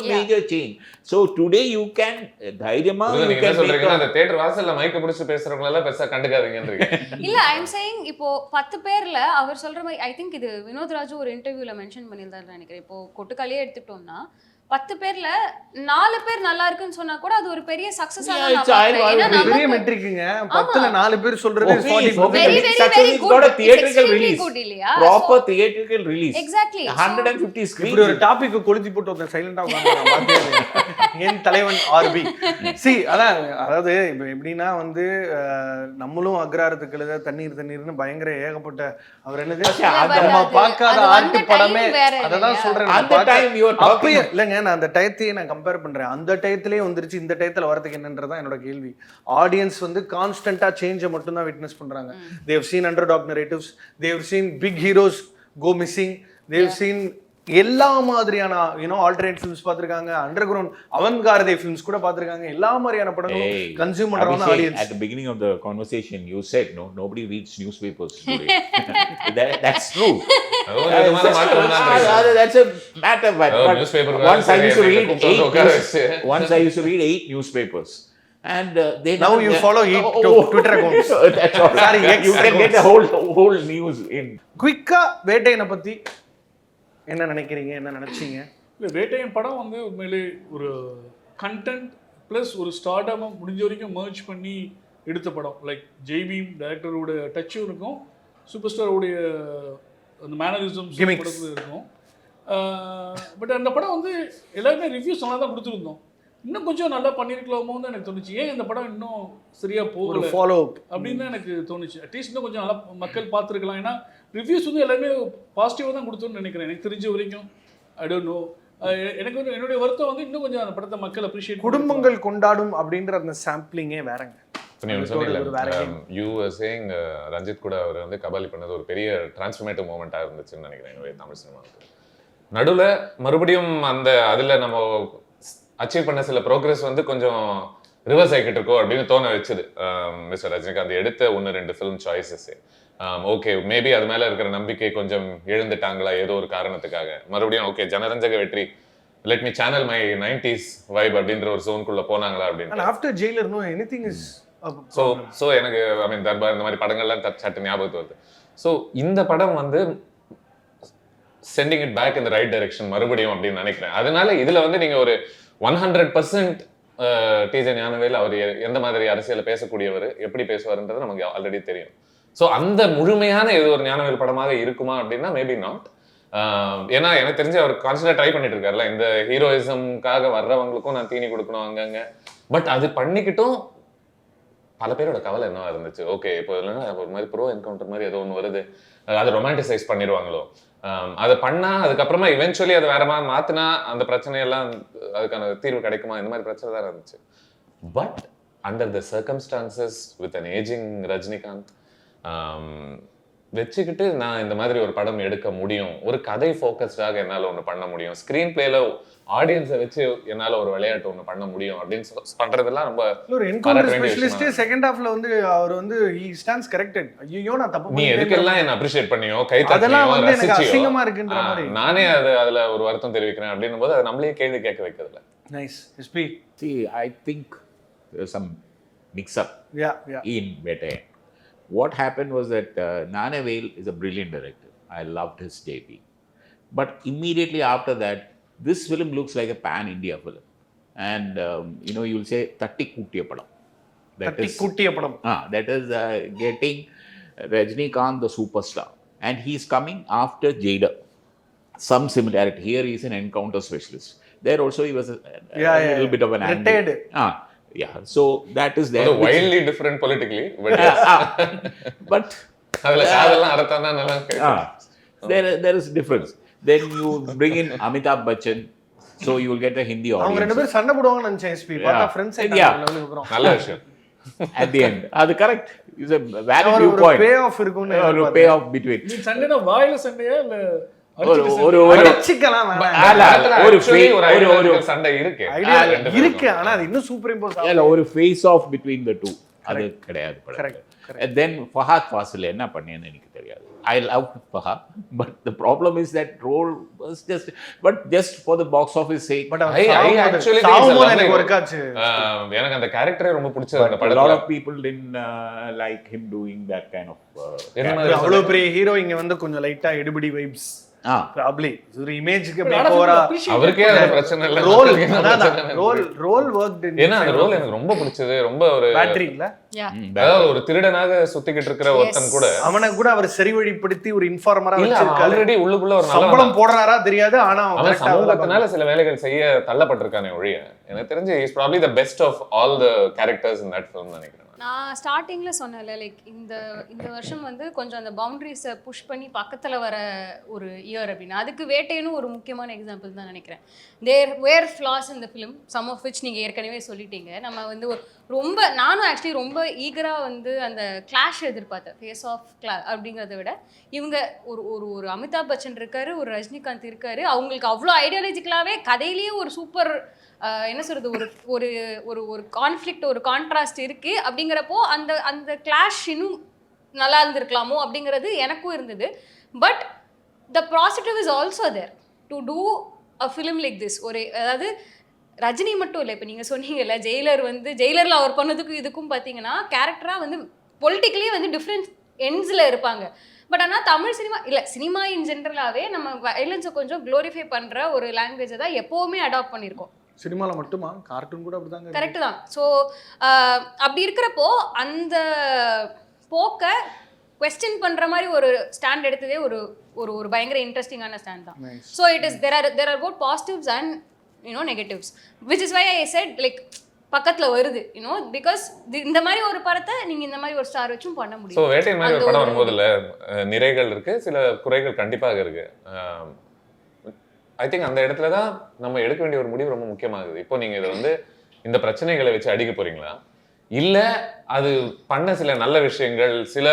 Speaker 3: change. So today you can தைரியமா you
Speaker 5: நீங்க என்ன
Speaker 3: can make
Speaker 5: சொல்றீங்கன்னா அந்த theatre வாசல்ல மைக்க பிடிச்சு பேசுறவங்க எல்லாம் பெருசா கண்டுக்காதீங்கன்றீங்க.
Speaker 4: இல்ல ஐ எம் சேயிங் இப்போ 10 பேர்ல அவர் சொல்ற மாதிரி ஐ திங்க் இது வினோத் ராஜு ஒரு இன்டர்வியூல மென்ஷன் பண்ணியிருந்தாரு நினைக்கிறேன். இப்போ கொட்டுக்காலியே எடுத்துட்டோம்னா 10 பேர்ல 4 பேர் நல்லா இருக்குன்னு சொன்னா கூட அது ஒரு பெரிய சக்சஸா
Speaker 3: Yeah,
Speaker 4: நான்
Speaker 3: it's
Speaker 4: பார்க்கறேன். ஏன்னா
Speaker 2: பெரிய
Speaker 4: நமக்கு
Speaker 2: மெட்ரிக்குங்க 10ல 4 பேர் சொல்றது is 40.
Speaker 4: very
Speaker 3: Success is
Speaker 4: good.
Speaker 3: not a
Speaker 4: It's
Speaker 3: theatrical
Speaker 4: extremely
Speaker 3: release.
Speaker 4: good இல்லையா?
Speaker 3: Proper
Speaker 4: So-
Speaker 3: theatrical release.
Speaker 4: Exactly.
Speaker 3: 150 screens.
Speaker 2: இப்படி ஒரு டாபிக் கொளுத்தி போட்டு ஒருத்தன் சைலண்டா உட்கார்ந்து என் தலைவன் ஆர்பி அதாவது இப்போ எப்படின்னா வந்து நம்மளும் அக்ராரத்துக்கு எழுத தண்ணீர்னு பயங்கர ஏகப்பட்ட அவர் என்னது நம்ம பார்க்காத ஆர்ட் படமே அததான் சொல்றேன்.
Speaker 3: At the time you were talking.
Speaker 2: அப்பயே இல்லைங்க நான் அந்த டயத்தையே நான் கம்பேர் பண்றேன். அந்த டயத்திலேயே வந்துருச்சு இந்த டயத்துல வரதுக்கு என்னன்றதான் என்னோட கேள்வி. ஆடியன்ஸ் வந்து கான்ஸ்டன்டா சேஞ்சை மட்டும் தான் விட்னஸ் பண்றாங்க. they have seen underdog narratives, they have seen big heroes go missing, they have seen எல்லா மாதிரியான ஆல்டர்னேட் ஃபிலிம்ஸ் பார்த்திருக்காங்க, அண்டர் கிரவுண்ட் அவன்கார்தே ஃபிலிம்ஸ் கூட பார்த்திருக்காங்க. எல்லா மாதிரியான படங்களும் கன்சியூம் பண்றவங்க audience.
Speaker 3: At the beginning of the conversation you said nobody reads newspapers today. That's true. That's a matter, but once I used to read 8 newspapers. And they
Speaker 2: now you follow 8 Twitter accounts.
Speaker 3: That's all.
Speaker 2: Sorry,
Speaker 3: you can get the whole news in.
Speaker 2: குயிக்கா வேட்டையனை பத்தி என்ன நினைக்கிறீங்க, என்ன நினைச்சீங்க?
Speaker 6: இல்லை வேட்டையன் படம் வந்து உண்மையிலே ஒரு கண்டென்ட் ப்ளஸ் ஒரு ஸ்டார்டமாக முடிஞ்ச வரைக்கும் மர்ஜ் பண்ணி எடுத்த படம். லைக் ஜெய்பீம் டைரக்டரோட டச்சும் இருக்கும், சூப்பர் ஸ்டாரோடைய அந்த மேனரிசம்ஸ் படத்தில் இருக்கும். பட் அந்த படம் வந்து எல்லாருமே ரிவ்யூஸ் நல்லா தான் கொடுத்துருந்தோம். இன்னும் கொஞ்சம் நல்லா பண்ணியிருக்கலாமோ தான் எனக்கு தோணுச்சு. ஏன் இந்த படம் இன்னும் சரியாக போகல
Speaker 2: ஃபாலோ அப்
Speaker 6: அப்படின்னு தான் எனக்கு தோணுச்சு. அட்லீஸ்ட் இன்னும் கொஞ்சம் நல்லா மக்கள் பார்த்துருக்கலாம். ஏன்னா ரிவ்யூஸ் வந்து எல்லாமே பாசிட்டிவாக தான் கொடுத்தோன்னு நினைக்கிறேன் எனக்கு தெரிஞ்ச வரைக்கும். ஐ டோன்ட் நோ, எனக்கு வந்து என்னுடைய வருத்தம் வந்து இன்னும் கொஞ்சம் அந்த படத்தை மக்கள் அப்ரிஷியேட்
Speaker 2: குடும்பங்கள் கொண்டாடும் அப்படின்ற அந்த சாம்பிளிங்கே வேறங்க.
Speaker 5: யூ சேயிங் ரஞ்சித் கூட அவர் வந்து கபாலி பண்ணது ஒரு பெரிய டிரான்ஸ்ஃபர்மேட்டிவ் மூமெண்ட்டாக இருந்துச்சுன்னு நினைக்கிறேன் தமிழ் சினிமாவுக்கு. நடுவில் மறுபடியும் அந்த அதில் நம்ம அச்சீவ் பண்ண சில ப்ரோக்ரஸ் வந்து கொஞ்சம் ரிவர்ஸ் ஆகிக்கிட்டு இருக்கோ அப்படின்னு தோண வச்சுது மிஸ்டர் ரஜினிகாந்த் எடுத்த 1-2 ஃபிலிம் சாய்ஸஸ். ஓகே மேபி அது மேலே இருக்கிற நம்பிக்கை கொஞ்சம் எழுந்துட்டாங்களா ஏதோ ஒரு காரணத்துக்காக. மறுபடியும் ஓகே ஜனரஞ்சக வெற்றி, let me channel my 90s vibe அப்படின்ற ஒரு ஜோனுக்குள்ள போனாங்களா அப்படின்னு.
Speaker 2: After Jailer know anything is
Speaker 5: so எனக்கு ஐ மீன் தர்பார் இந்த மாதிரி படங்கள்லாம் சட்டு ஞாபகத்து வருது. ஸோ இந்த படம் வந்து sending it back in the right direction மறுபடியும் அப்படின்னு நினைக்கிறேன். அதனால இதுல வந்து நீங்க ஒரு 100% டிஜே ஞானவேல் அவர் எந்த மாதிரி அரசியலை பேசக்கூடியவர், எப்படி பேசுவார்ன்றது நமக்கு ஆல்ரெடி தெரியும். ஸோ அந்த முழுமையான இது ஒரு ஞானவேல் படமாக இருக்குமா அப்படின்னா மேபி நாட். ஏன்னா எனக்கு தெரிஞ்சு அவர் கான்ஸ்டன்டா ட்ரை பண்ணிட்டு இருக்காருல்ல, இந்த ஹீரோயிசம்காக வர்றவங்களுக்கும் நான் தீனி கொடுக்கணும் அங்கங்க. பட் அது பண்ணிக்கிட்டும் பல பேரோட கவலை என்னவா இருந்துச்சு, ஓகே இப்போ இல்லைன்னா ஒரு மாதிரி ப்ரோ என்கவுண்டர் மாதிரி ஏதோ ஒன்று வருது, அதை ரொமான்டிசைஸ் பண்ணிடுவாங்களோ, அதை பண்ணா அதுக்கப்புறமா இவென்ச்சுவலி அதை வேற மாதிரி மாத்தினா அந்த பிரச்சனையெல்லாம் அதுக்கான தீர்வு கிடைக்குமா, இந்த மாதிரி பிரச்சனை தான் இருந்துச்சு. But under the circumstances with an ageing Rajinikanth வச்சுக்கிட்டு நான் இந்த மாதிரி ஒரு படம் எடுக்க முடியும், ஒரு கதை ஃபோக்கஸ்டாக என்னால் ஒன்று பண்ண முடியும், ஸ்க்ரீன் பிளேல ஆடியன்ஸை வச்சு என்னால் ஒரு விளையாட்டு ஒன்று பண்ண முடியும் அப்படின்னு பண்றதெல்லாம் ரொம்ப
Speaker 2: ஒரு என்கவுண்டர் ஸ்பெஷலிஸ்ட். செகண்ட் ஹாஃப்ல வந்து அவர் வந்து ஹி ஸ்டாண்ட்ஸ் கரெக்டட். ஐயோ நான் தப்பு
Speaker 5: நீ எதுக்கெல்லாம் என்ன அப்ரிஷியேட் பண்ணியோ கை
Speaker 2: அதெல்லாம் வந்து எனக்கு
Speaker 5: தட்டியோ
Speaker 2: அசிங்கமா இருக்குன்ற மாதிரி
Speaker 5: நானே அதுல ஒரு வருத்தம் தெரிவிக்கிறேன் அப்படின்னும் போது அதை நம்மளே கேள்வி கேட்க வைக்கிறதுல.
Speaker 2: Nice SP.
Speaker 3: See, I think there's some mix-up in Vettaiyan. What happened was that Gnanavel is a brilliant director. I loved his debut. But immediately after that, this film looks like a pan-India film. And, you'll say, Thatti Kuttiya Padam. That is getting Rajinikanth the superstar. And he's coming after Jada. Some similarity. Here he is an encounter specialist. There also he was a little bit of an
Speaker 2: retired.
Speaker 3: Yeah, so that is there.
Speaker 5: Wildly different politically, but
Speaker 3: but
Speaker 5: adala kaadala aratana nalla
Speaker 3: there is difference. then you bring in Amitabh Bachchan, so you will get a Hindi
Speaker 2: அவங்க
Speaker 3: audience.
Speaker 2: ரெண்டு பேரும் சண்டை போடுவாங்கன்னு நினைச்சேன் SP பார்த்தா friends
Speaker 5: நல்ல விஷயம்.
Speaker 3: At the end, அது correct. It's a valid viewpoint.
Speaker 2: Pay off இருக்கும்னு
Speaker 3: ஒரு pay off between.
Speaker 6: நீ சண்டைனா வாயில சண்டையா இல்ல
Speaker 3: ஒரு
Speaker 2: அடிச்சுக்கலாம்
Speaker 3: ஒரு
Speaker 5: சண்டை இருக்கு
Speaker 2: ஐடியா இருக்கு ஆனா அது இன்னும் சூப்பர் இம்போஸ்
Speaker 3: இல்ல ஒரு face off between the two அது கிடையாது படம். தென் ஃபஹத் ஃபாசில் என்ன பண்ணேன்னு எனக்கு தெரியாது. I love Fahad, but the problem is that role was just for the box office sake.
Speaker 2: But
Speaker 5: I actually
Speaker 2: எனக்கு ஒர்க் ஆச்சு.
Speaker 5: எனக்கு அந்த கேரக்டரே ரொம்ப பிடிச்சது அந்த படத்துல.
Speaker 3: A lot of people didn't like him doing that kind of
Speaker 2: அவ்வளவு பெரிய ஹீரோ இங்க வந்து கொஞ்சம் லைட்டா எடுபிடி வைப்ஸ் probably ஒரு இமேஜ்க்கு அப்படியே போறா
Speaker 5: அவருக்கே அது பிரச்சனை இல்ல.
Speaker 2: ரோல் வர்க்ட்
Speaker 5: ஏன்னா அந்த ரோல் எனக்கு ரொம்ப பிடிச்சது. ரொம்ப ஒரு
Speaker 2: பேட்டரி இல்ல
Speaker 5: அதாவது ஒரு திருடனாக சுத்திக்கிட்டு இருக்கிற ஒருத்தன் கூட
Speaker 2: அவனை கூட அவர் சரிவழிப்படுத்தி ஒரு இன்ஃபார்மரா வச்சிருக்காரு.
Speaker 5: ஆல்ரெடி உள்ளுக்குள்ள ஒரு
Speaker 2: சம்பளம் போடுறாரா தெரியாது ஆனா
Speaker 5: அவன் சமூகத்தினால சில வேலைகள் செய்ய தள்ளப்பட்டிருக்கானே ஒழிய எனக்கு தெரிஞ்சு is probably the best of all the characters in that film நினைக்கிறேன்.
Speaker 4: நான் ஸ்டார்டிங்கில் சொன்னேன்ல லைக் இந்த வருஷம் வந்து கொஞ்சம் அந்த பவுண்டரிஸை புஷ் பண்ணி பக்கத்தில் வர ஒரு இயர் அப்படின்னா அதுக்கு வேட்டையனும் ஒரு முக்கியமான எக்ஸாம்பிள் தான் நினைக்கிறேன். தேர் வேர் ஃப்ளாஸ் இந்த ஃபிலிம் சம் ஆஃப் விச் நீங்கள் ஏற்கனவே சொல்லிட்டீங்க. நம்ம வந்து ரொம்ப நானும் ஆக்சுவலி ரொம்ப ஈகராக வந்து அந்த கிளாஷ் எதிர்பார்த்தேன். ஃபேஸ் ஆஃப் அப்படிங்கிறத விட இவங்க ஒரு அமிதாப் பச்சன் இருக்காரு, ஒரு ரஜினிகாந்த் இருக்காரு, அவங்களுக்கு அவ்வளோ ஐடியாலஜிக்கலாகவே கதையிலேயே ஒரு சூப்பர் என்ன சொல்றது ஒரு ஒரு ஒரு ஒரு கான்ஃப்ளிக்ட் ஒரு கான்ட்ராஸ்ட் இருக்கு. அப்படிங்கிறப்போ அந்த கிளாஷ் இன்னும் நல்லா இருந்திருக்கலாமோ அப்படிங்கிறது எனக்கும் இருந்தது. But the positive is also there to do a film like this. அதாவது ரஜினி மட்டும் இல்லை, இப்போ நீங்கள் சொன்னீங்கல்ல ஜெயிலரில் அவர் பண்ணதுக்கும் இதுக்கும் பார்த்தீங்கன்னா கேரக்டராக வந்து பொலிட்டிக்கலி வந்து டிஃப்ரெண்ட் எண்ட்ஸில் இருப்பாங்க. பட் ஆனால் தமிழ் சினிமா இன் ஜென்ரலாகவே நம்ம வயலன்ஸை கொஞ்சம் க்ளோரிஃபை பண்ணுற ஒரு லாங்குவேஜை தான் எப்போவுமே அடாப்ட் பண்ணியிருக்கோம்.
Speaker 2: சினிமாவில் மட்டுமா கார்ட்டூன் கூட அப்படிதாங்க.
Speaker 4: கரெக்டு தான். ஸோ அப்படி இருக்கிறப்போ அந்த போக்கை குவெஸ்டின் பண்ணுற மாதிரி ஒரு ஸ்டாண்ட் எடுத்ததே ஒரு ஒரு பயங்கர இன்ட்ரெஸ்டிங்கான ஸ்டாண்ட் தான். So it is there are both positives and negatives which is why I said like பக்கத்தில் வருது பிகாஸ் இந்த மாதிரி ஒரு படத்தை நீங்கள் இந்த மாதிரி ஒரு ஸ்டார் வச்சும் பண்ண முடியும்.
Speaker 5: ஸோ வேட்டை மாதிரி ஒரு படம் வரும்போதுல நிறைகள் இருக்கு, சில குறைகள் கண்டிப்பாக இருக்கு. ஐ திங்க் அந்த இடத்துல தான் நம்ம எடுக்க வேண்டிய ஒரு முடிவு ரொம்ப முக்கியமாகுது. இப்போ நீங்க இதை வந்து இந்த பிரச்சனைகளை வச்சு அடிக்க போறீங்களா, இல்ல அது பண்ண சில நல்ல விஷயங்கள், சில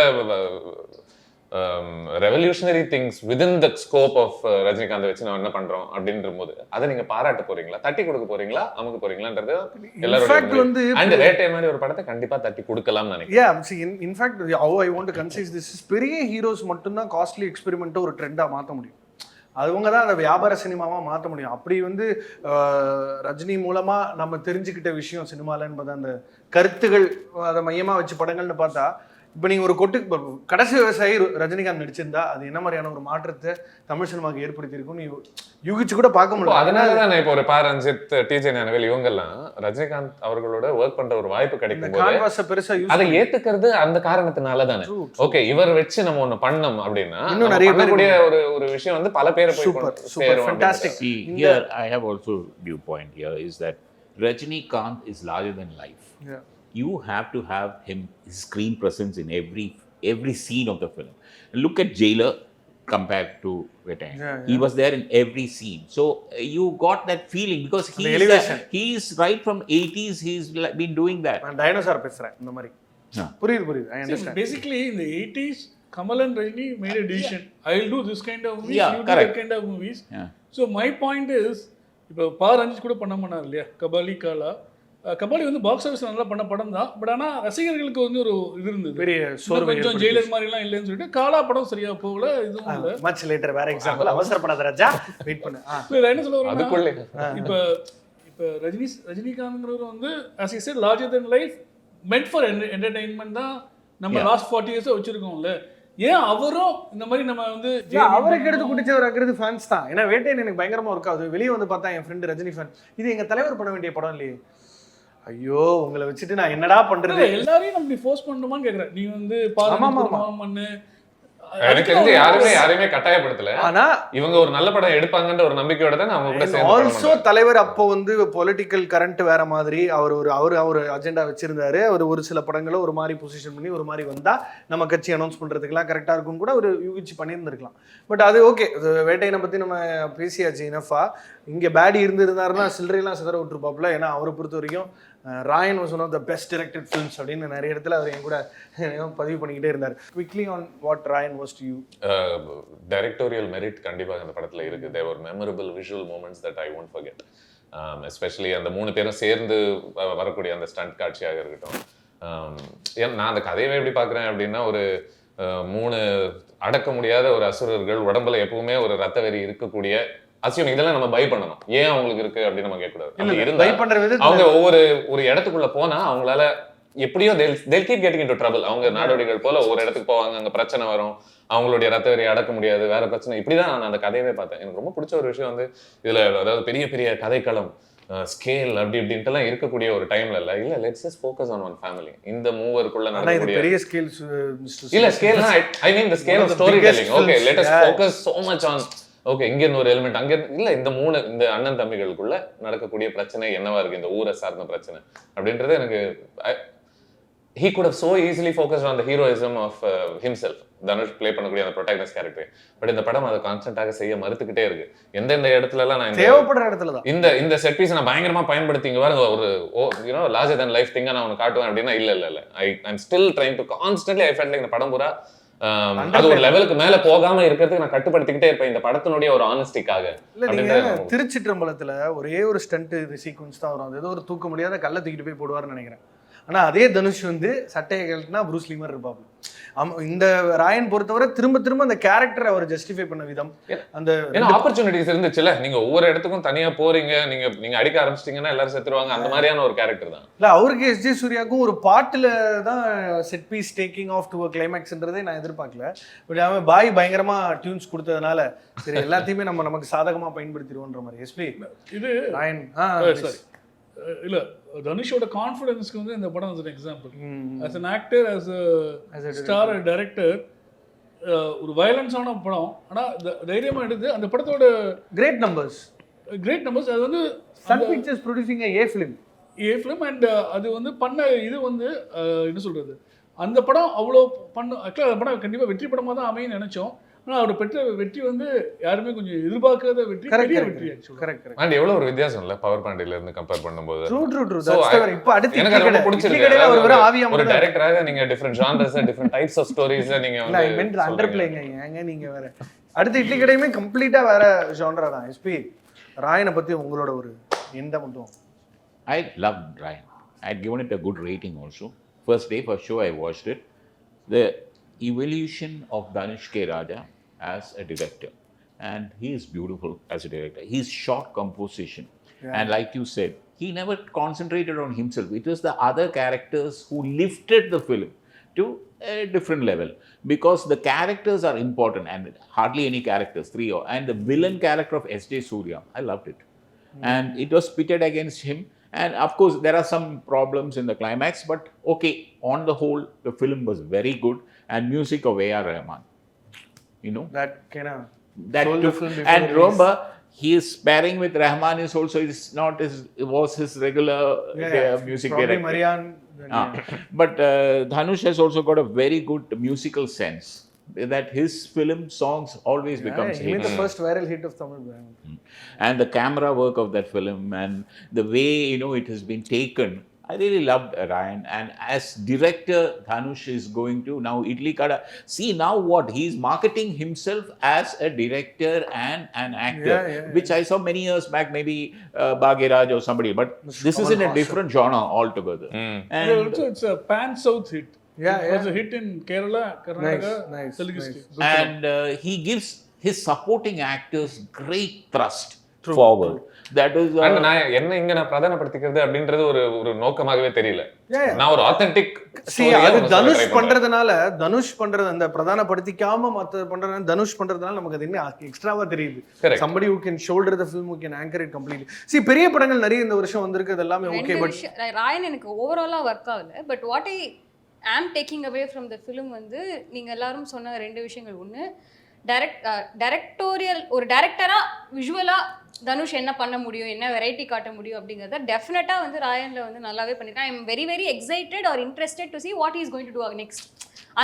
Speaker 5: revolutionary things within the scope of Rajinikanth வச்சு நம்ம என்ன பண்றோம் அப்படின்ற போது அதை நீங்க பாராட்ட போறீங்களா, தட்டி கொடுக்க போறீங்களா, அமுக்க போறீங்களான்றது எல்லாரும் வந்து அண்ட் வேட்டை மாதிரி ஒரு படத்தை கண்டிப்பா தட்டி கொடுக்கலாம்னு நினைக்கிறேன்.
Speaker 2: In fact how I want to concise this is பெரிய ஹீரோஸ் மட்டும்தான் காஸ்ட்லி எக்ஸ்பெரிமெண்ட்டை ஒரு ட்ரெண்டா மாற்ற முடியும். அவங்க தான் அந்த வியாபார சினிமாவாக மாற்ற முடியும். அப்படி வந்து ரஜினி மூலமாக நம்ம தெரிஞ்சுக்கிட்ட விஷயம் சினிமாவில் என்பது அந்த கருத்துகள் அதை மையமாக வச்சு படங்கள்னு பார்த்தா இப்போ நீங்கள் ஒரு கடைசி விவசாயி ரஜினிகாந்த் நடிச்சிருந்தா அது என்ன மாதிரியான ஒரு மாற்றத்தை தமிழ் சினிமாவுக்கு ஏற்படுத்தியிருக்கும்னு யூகிச்சு கூட பார்க்க முடியும்.
Speaker 5: அதனால தான் இப்போ ஒரு ரஞ்சித், டிஜே ஞானவேல் இவங்கெல்லாம் ரஜினிகாந்த் அவர்களோட ஒர்க் பண்ற ஒரு வாய்ப்பு கிடைக்கும் போது பெருசா அதை ஏத்துக்கிறது அந்த காரணத்தினால தானே. ஓகே இவர் வச்சு நம்ம ஒண்ணு பண்ணோம் அப்படின்னா இன்னும் நிறைய பண்ணக்கூடிய ஒரு விஷயம் வந்து பல பேரை
Speaker 2: super fantastic.
Speaker 3: Here I have also viewpoint here is that Rajinikanth is larger than life. Yeah. You have to have his screen presence in every scene of the film. Look at Jailer compared to Vettaiyan. Yeah. He was there in every scene. So you got that feeling because he is right from 80s he's been doing that.
Speaker 2: நான் dinosaur பேசுறேன் இந்த மாதிரி. புரியுது I understand.
Speaker 6: Basically in the 80s Kamal and Rajini made a decision. I'll do this kind of movies,
Speaker 3: yeah,
Speaker 6: you do that kind of movies. Yeah. So my point is இப்போ ரஞ்சித் கூட பண்ணார் இல்லையா கபாலி காலா. கபாலி வந்து box office நல்லா பண்ண படம் தான். But ஆனால் ரசிகர்களுக்கு வந்து ஒரு இது இருந்தது, பெரிய கொஞ்சம் ஜெயிலர் மாதிரிலாம் இல்லைன்னு சொல்லிட்டு காலா படம் சரியா போகல. இதுவும் இல்லை
Speaker 2: மச் லேட்டர் வேற எக்ஸாம்பிள் அவசரப்படாத ராஜா வெயிட் பண்ணு.
Speaker 6: என்ன சொல்ல வரேன் இப்போ ரஜினிகாந்த்ங்கிறவர் வந்து as I said larger than life meant for entertainment தான் நம்ம லாஸ்ட் 40 இயர்ஸாக வச்சிருக்கோம்ல. ஏன் அவரும் இந்த மாதிரி நம்ம வந்து
Speaker 2: அவருக்கு எடுத்து குடிச்சவராக்குறது ஃபேன்ஸ் தான். ஏன்னா வேட்டையன் எனக்கு பயங்கரமா ஒர்க் ஆகுது. வெளியே வந்து பார்த்தா என் ஃப்ரெண்டு ரஜினி ஃபேன், இது எங்க தலைவர் பண்ண வேண்டிய படம் இல்லையே, ஐயோ உங்களை வச்சுட்டு நான் என்னடா பண்றது,
Speaker 6: எல்லாரையும் நம்ம ஃபோர்ஸ் பண்ணணுமான்னு கேக்குறேன். நீ வந்து பண்ணு
Speaker 5: எனக்கு தெரிஞ்சு யாரையுமே கட்டாயப்படுத்தல.
Speaker 2: ஆனா
Speaker 5: இவங்க ஒரு நல்ல படம் எடுப்பாங்கன்ற ஒரு நம்பிக்கையோட தான் அவங்க கூட சேர்ந்து
Speaker 2: ஆல்சோ தலைவர் அப்போ வந்து பொலிட்டிக்கல் கரண்ட் வேற மாதிரி அவர் அஜெண்டா வச்சிருந்தாரு. அவர் ஒரு சில படங்களை ஒரு மாதிரி பொசிஷன் பண்ணி ஒரு மாதிரி வந்தா நம்ம கட்சி அனௌன்ஸ் பண்றதுக்குலாம் கரெக்டா இருக்கும் கூட ஒரு யூகிச்சு பண்ணியிருந்திருக்கலாம். பட் அது ஓகே, வேட்டையனை பத்தி நம்ம பேசியாச்சு இனஃபா. இங்க பேடி இருந்திருந்தாருன்னா சில்லறையெல்லாம் சிதற விட்டுருப்பாப்புல. ஏன்னா அவரை பொறுத்த வரைக்கும் Raayan was one of the best directed films அப்படின்னு நிறைய இடத்துல அவர் என் கூட பதிவு பண்ணிக்கிட்டே இருந்தார். Quickly on what Raayan was to you.
Speaker 5: Directorial merit கண்டிப்பாக அந்த படத்துல இருக்கு. There were memorable visual moments that I won't forget. Especially அந்த 3 பேரும் சேர்ந்து வரக்கூடிய அந்த ஸ்டண்ட் காட்சியாக இருக்கட்டும். நான் அந்த கதையை எப்படி பார்க்குறேன் அப்படின்னா, ஒரு 3 அடக்க முடியாத ஒரு அசுரர்கள், உடம்புல எப்பவுமே ஒரு ரத்த வெறி இருக்கக்கூடிய அசியம். இதெல்லாம் நம்ம பை பண்ணணும். ஏன் அவங்களுக்கு இருக்கு அப்படின்னு நம்ம கேட்கக்கூடாது. அவங்க ஒரு இடத்துக்குள்ள போனா அவங்களால எப்படியோ they'll keep getting into trouble. அவங்க நாடோடிகள் போல ஒரு இடத்துக்கு போவாங்க, அங்க பிரச்சனை வரும், அவங்களுடைய ரத்த வெறி அடக்க முடியாது, வேற பிரச்சனை. இப்படிதான் நான் அந்த கதையவே பார்த்தேன். எனக்கு ரொம்ப பிடிச்ச ஒரு விஷயம் வந்து இதுல, அதாவது பெரிய பெரிய கதைக்களம், ஸ்கேல் அப்படி இப்படின்ட்டுலாம் இருக்கக்கூடிய ஒரு டைம்ல இல்ல let's just focus on one family. இந்த மூவருக்குள்ள நடக்கக்கூடிய பெரிய ஸ்கேல் இல்ல scale, I mean the scale of story telling. Okay, let us focus so much on okay இங்க இருந்து ஒரு எலிமெண்ட், அங்க இல்ல இந்த அண்ணன் தம்பிகளுக்குள்ள நடக்கக்கூடிய பிரச்சனை என்னவா இருக்கு, இந்த ஊரை சார்ந்த பிரச்சனை அப்படின்றது எனக்கு he could have so easily focused on the heroism of himself. Dhanush play பண்ணக்கூடிய அந்த ப்ரொட்டாகனிஸ்ட் கேரக்டர். பட் இந்த படம் அதை கான்ஸ்டன்ட்டாக செய்ய மறுத்துக்கிட்டே இருக்கு. எந்தெந்த இடத்துல எல்லாம் நான் தேவைப்படுற இடத்துல தான் இந்த செட் பீஸ் நான் பயங்கரமா பயன்படுத்தி இங்க வர ஒரு லார்ஜர் தென் லைஃப் திங்கை நான் உனக்கு காட்டுவேன் அப்படின்னா இல்ல I'm still trying to constantly I felt like இந்த படம் பூரா அது ஒரு லெவலுக்கு மேல போகாம இருக்கிறதுக்கு நான் கட்டுப்படுத்திக்கிட்டே இருப்பேன் இந்த படத்தினுடைய ஒரு ஆனஸ்டிக்காக.
Speaker 2: திருச்சிற்றம்பலத்துல ஒரே ஒரு ஸ்டண்ட் சீக்வன்ஸ் தான் வரும். அது ஏதோ ஒரு தூக்க முடியாத கல்லை தூக்கிட்டு போய் போடுவார்னு நினைக்கிறேன். ஆனா அதே தனுஷ் வந்து சட்டையை கழட்டினா ப்ரூஸ்லி மாதிரி இருப்பாப்ல. இந்த ராயன் பொறுத்தவரை திரும்ப அந்த கேரக்டர் அவர் ஜஸ்டிஃபை பண்ண விதம், அந்த
Speaker 5: ஆப்பர்ச்சுனிட்டிஸ் இருந்துச்சுல. நீங்க ஒவ்வொரு இடத்துக்கும் தனியா போறீங்க, நீங்க அடிக்க ஆரம்பிச்சிட்டீங்கன்னா எல்லாரும் செத்துருவாங்க, அந்த மாதிரியான ஒரு கேரக்டர் தான்.
Speaker 2: இல்ல அவருக்கு எஸ்ஜே சூர்யாவுக்கும் ஒரு பாட்டுல தான் set piece taking off to கிளைமேக்ஸ்ன்றதே நான் எதிர்பார்க்கல. பட் அவன் பாய் பயங்கரமா டியூன்ஸ் கொடுத்ததுனால சரி எல்லாத்தையுமே நமக்கு சாதகமா பயன்படுத்திடுவோன்ற மாதிரி. எஸ்பி இது ராயன்
Speaker 6: இல்ல தனுஷோட கான்ஃபிடன்ஸ்க்கு வந்து இந்த படம் ஒரு example. As an actor, as a star and director, ஒரு வயலன்ஸான படம். ஆனா தைரியமா எடுத்து அந்த படத்தோட கிரேட் நம்பர்ஸ் அது வந்து Sun Pictures producing a film and அது வந்து பண்ண இது வந்து என்ன சொல்றது, அந்த படம் அவ்வளோ ஆக்சுவலாக அந்த படம் கண்டிப்பாக வெற்றி படமாக தான் அமையும் நினைச்சோம். ஆனால் அவரோட பெற்ற வெற்றி வந்து யாருமே கொஞ்சம் எதிர்பார்க்காத வெற்றி, பெரிய வெற்றி. கரெக்ட்.
Speaker 5: அண்ட் எவ்வளவு ஒரு வித்தியாசம் இல்ல பவர் பாண்டில இருந்து கம்பேர் பண்ணும்போது.
Speaker 2: இப்போ அடுத்து
Speaker 5: எனக்கு ரொம்ப பிடிச்சிருக்கு. ஒரு டைரக்டராக நீங்க different genres, different types of stories நீங்க வந்து
Speaker 2: அண்டர் பிளேயிங் ஏங்க நீங்க வேற. அடுத்து இட்லி கடையுமே கம்ப்ளீட்டா வேற ஜானரா தான். எஸ்பி ராயனை பத்தி உங்களோட ஒரு எந்த மட்டும்.
Speaker 3: I loved Raayan. I had given it a good rating also. First day for sure I watched it. The evolution of Dhanush K. Raaja as a director, and he is beautiful as a director. His short composition, and like you said, he never concentrated on himself. It was the other characters who lifted the film to a different level, because the characters are important and hardly any characters, 3 and the villain character of S.J. Surya, I loved it. And it was pitted against him. And of course, there are some problems in the climax, but okay, on the whole, the film was very good. And music of A.R. Rahman, you know,
Speaker 2: that kind of
Speaker 3: that took, and remember, his pairing with Rahman is also was his regular music director.
Speaker 2: Marian,
Speaker 3: but Dhanush has also got a very good musical sense. That his film songs always becomes hit.
Speaker 2: He made the first viral hit of Tamil.
Speaker 3: And the camera work of that film and the way it has been taken, I really loved Raayan. And as director, Dhanush is going to now Idli Kada. See now what he is marketing himself as a director and an actor, which I saw many years back, maybe Bhagiraj or somebody. But this is in a different genre altogether.
Speaker 6: And also it's a pan south hit. It was a hit in Kerala, Karnataka, Telugu state.
Speaker 3: And he gives his supporting actors great thrust forward. That is
Speaker 5: நான் என்ன இங்க நான் பிரதானப்படுத்திக்கிறது அப்படின்றது ஒரு நோக்கமாகவே தெரியல. நான் ஒரு authentic
Speaker 2: அது தனுஷ் பண்றது அந்த பிரதானப்படுத்திக்காம மத்த பண்றது தனுஷ் பண்றதுனால நமக்கு அது என்ன எக்ஸ்ட்ராவா தெரியுது. somebody who can shoulder the film, who can anchor it completely. See பெரிய படங்கள் நிறைய இந்த வருஷம் வந்திருக்கு, அது எல்லாமே ஓகே. பட்
Speaker 4: ராயன் எனக்கு ஓவராலா வர்க் ஆகல. But what I am taking away from the film வந்து நீங்கள் எல்லாரும் சொன்ன 2 விஷயங்கள். ஒன்று, டைரக்டோரியல், ஒரு டைரக்டராக விஷுவலாக தனுஷ் என்ன பண்ண முடியும், என்ன வெரைட்டி காட்ட முடியும் அப்படிங்கிறத டெஃபினட்டாக வந்து ராயனில் வந்து நல்லாவே பண்ணியிருக்கேன். I am very very excited or interested to see what is going to do next.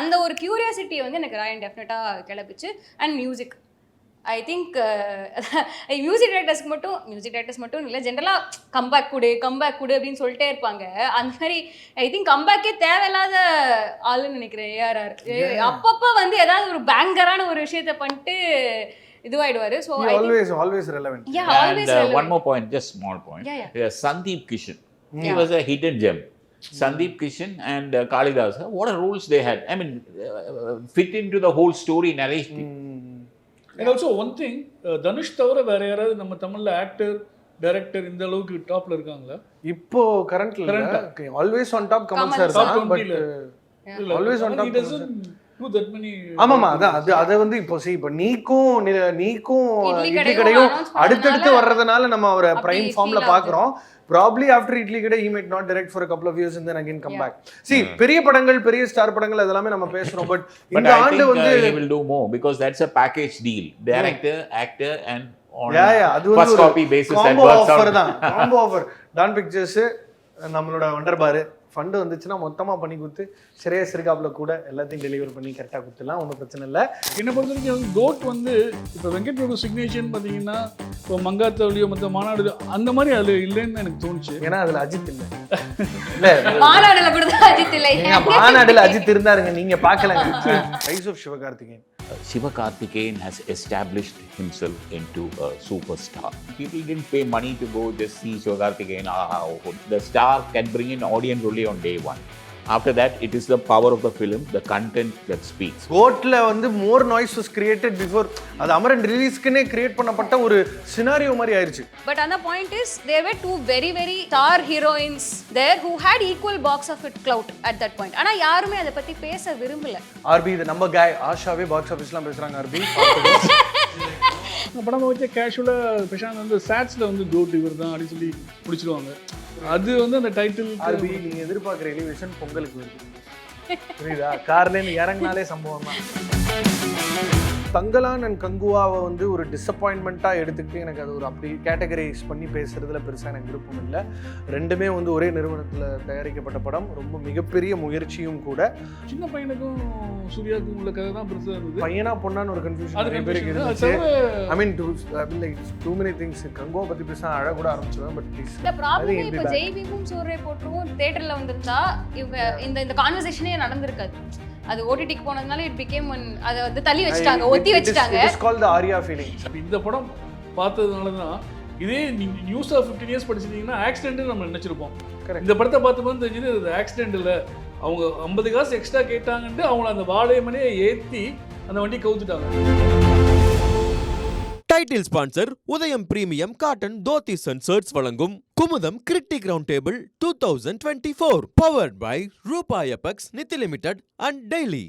Speaker 4: அந்த ஒரு கியூரியாசிட்டியை வந்து எனக்கு ராயன் டெஃபினட்டாக கிளப்பிச்சு. And music, I think music directors மட்டும் இல்லை, ஜென்ரலாக கம்பேக் கொடு அப்படின்னு சொல்லிட்டே இருப்பாங்க. அந்த மாதிரி ஐ திங்க் கம்பேக்கே தேவையில்லாத ஆளுன்னு நினைக்கிறேன் ஏஆர்ஆர். அப்பப்போ வந்து ஏதாவது ஒரு பேங்கரான ஒரு விஷயத்த பண்ணிட்டு இதுவாயிடுவாரு. So
Speaker 2: always relevant.
Speaker 4: Yeah, always
Speaker 3: And
Speaker 4: relevant.
Speaker 3: one more point, just small point.
Speaker 4: Yeah.
Speaker 3: Sandeep Kishan, he was a hidden gem. Sandeep Kishan and Kalidas, what are roles they had? I mean, fit into the whole story narrative.
Speaker 6: And also one thing, Dhanush தவிர வேற யாராவது நம்ம தமிழ்ல actor director இந்த அளவுக்கு டாப்ல இருக்காங்களா
Speaker 2: இப்போ கரண்ட்ல always on top Kamal sir
Speaker 6: Top
Speaker 2: தான்.
Speaker 6: 20 ல.
Speaker 2: But always on top
Speaker 6: do that many.
Speaker 2: ஆமாமா, அதை வந்து இப்போ இப்போ நீக்கும்
Speaker 4: இட்லி
Speaker 2: இட்லி
Speaker 4: கடையும்
Speaker 2: கடையும்
Speaker 4: announce பண்ணதுனால
Speaker 2: அடுத்தடுத்து வர்றதுனால நம்ம அவரை
Speaker 4: அப்படி
Speaker 2: பிரைம் ஃபார்ம்ல
Speaker 4: feel
Speaker 2: பாக்குறோம். Probably after Idli Kadai, he might not direct for a couple of years and then again come back. See, பெரிய படங்கள், பெரிய ஸ்டார் படங்கள் அதெல்லாம் நம்ம பேசுறோம். பட்
Speaker 3: But
Speaker 2: இந்த
Speaker 3: I
Speaker 2: ஆண்டு
Speaker 3: think
Speaker 2: வந்து
Speaker 3: he will do more because that's a package deal. Director, actor and on
Speaker 2: அது வந்து
Speaker 3: first
Speaker 2: ஒரு
Speaker 3: copy basis that
Speaker 2: combo
Speaker 3: works
Speaker 2: offer
Speaker 3: out.
Speaker 2: தான். Combo offer. டான் பிக்சர்ஸ் நம்மளோட வண்டர் பாரு ஃபண்டு வந்துச்சுன்னா மொத்தமாக பண்ணி கொடுத்து சிரேயஸ் இருக்காப்புல கூட எல்லாத்தையும் டெலிவர் பண்ணி கரெக்டாக கொடுத்துலாம், ஒன்றும் பிரச்சனை இல்லை.
Speaker 6: என்னை பொறுத்த வரைக்கும் கோட் வந்து இப்போ வெங்கட் பிரபு சிக்னேச்சர்னு பார்த்தீங்கன்னா இப்போ மங்காத்தவழியோ மற்ற மாநாடு அந்த மாதிரி அது இல்லைன்னு எனக்கு தோணுச்சு.
Speaker 2: ஏன்னா அதில் அஜித் இல்லை. இல்லை,
Speaker 4: மாநாடுல கூட தான் அஜித் இல்லை.
Speaker 2: மாநாடுல அஜித் இருந்தாருங்க, நீங்க பார்க்கலங்க. Rise of Sivakarthikeyan.
Speaker 3: Sivakarthikeyan has established himself into a superstar. People didn't pay money to go just see Sivakarthikeyan. The star can bring in audience only on day one. After that, it is the power of the film, the content that speaks.
Speaker 2: கோட்ல வந்து more noise was created before அது Amaran ரிலீஸ்க்குனே create பண்ணப்பட்ட ஒரு scenario மாதிரி ஆயிருச்சு.
Speaker 4: But another point is there were two very very star heroines there who had equal box office clout at that point. ஆனா யாருமே அத பத்தி பேச விரும்பல.
Speaker 2: ஆர்பி இது நம்ம गाय ஆஷாவே பாக்ஸ் ஆபீஸ்லாம் பேசுறாங்க. ஆர்பி
Speaker 6: படம் வச்ச கேஷுவலாக பிரசாந்த் வந்து சாட்ஸில் வந்து கோட் இவர் தான் அப்படி சொல்லி பிடிச்சிடுவாங்க. அது வந்து அந்த டைட்டில்
Speaker 2: ஆர்பி நீங்க எதிர்பார்க்குற எலிவேஷன் பொங்கலுக்கு வருது, புரியுதா? கார்லேருந்து இறங்கினாலே சம்பவம் தான். தங்கலான் அண்ட் கங்குவாவை வந்து ஒரு டிசப்பாயின்மெண்ட்டாக எடுத்துக்கிட்டு எனக்கு அது ஒரு அப்படி கேட்டகரைஸ் பண்ணி பேசுறதுல பெருசாக எனக்கு விருப்பம் இல்லை. ரெண்டுமே வந்து ஒரே நிறுவனத்தில் தயாரிக்கப்பட்ட படம், ரொம்ப மிகப்பெரிய முயற்சியும் கூட.
Speaker 6: சின்ன பையனுக்கும் சூர்யாவுக்கும் உள்ள கதை தான் பெருசாக இருந்தது.
Speaker 2: பையனா பொண்ணான்னு ஒரு கன்ஃபியூஷன் நிறைய பேருக்கு இருந்துச்சு. I mean too many things. Kanguva பற்றி பேச அழ கூட ஆரம்பிச்சிடுவேன். பட் ப்ளீஸ்
Speaker 4: இந்த ப்ராப்ளமே இப்போ ஜெய்பீமும் சூர்யா போட்டுரும் தியேட்டரில் வந்திருந்தா இவங்க இந்த கான்வர்சேஷனே நடந்திருக்காது. அது ஓடிடிக்கு போனதுனால இட் பிகேம் அதை வந்து தள்ளி வச்சுட்டாங்க, ஒத்தி வச்சுட்டாங்க.
Speaker 2: It is called the area feeling.
Speaker 6: இந்த படம் பார்த்ததுனால தான் இதே நியூஸாக 15 இயர்ஸ் படிச்சிருந்தீங்கன்னா ஆக்சிடென்ட் நம்ம நினைச்சிருப்போம். இந்த படத்தை பார்த்தப்போ தெரிஞ்சது அது ஆக்சிடென்ட் இல்லை, அவங்க 50 காசு எக்ஸ்ட்ரா கேட்டாங்கன்ட்டு அவங்கள அந்த வாழைமனையை ஏற்றி அந்த வண்டி கவுத்துட்டாங்க.
Speaker 1: Title sponsor Udhayam premium cotton dhotis and shirts வழங்கும் Kumudam critic round table 2024 powered by ரூபாய் எபெக்ஸ் நித்தி லிமிடெட் அண்ட் டெய்லி.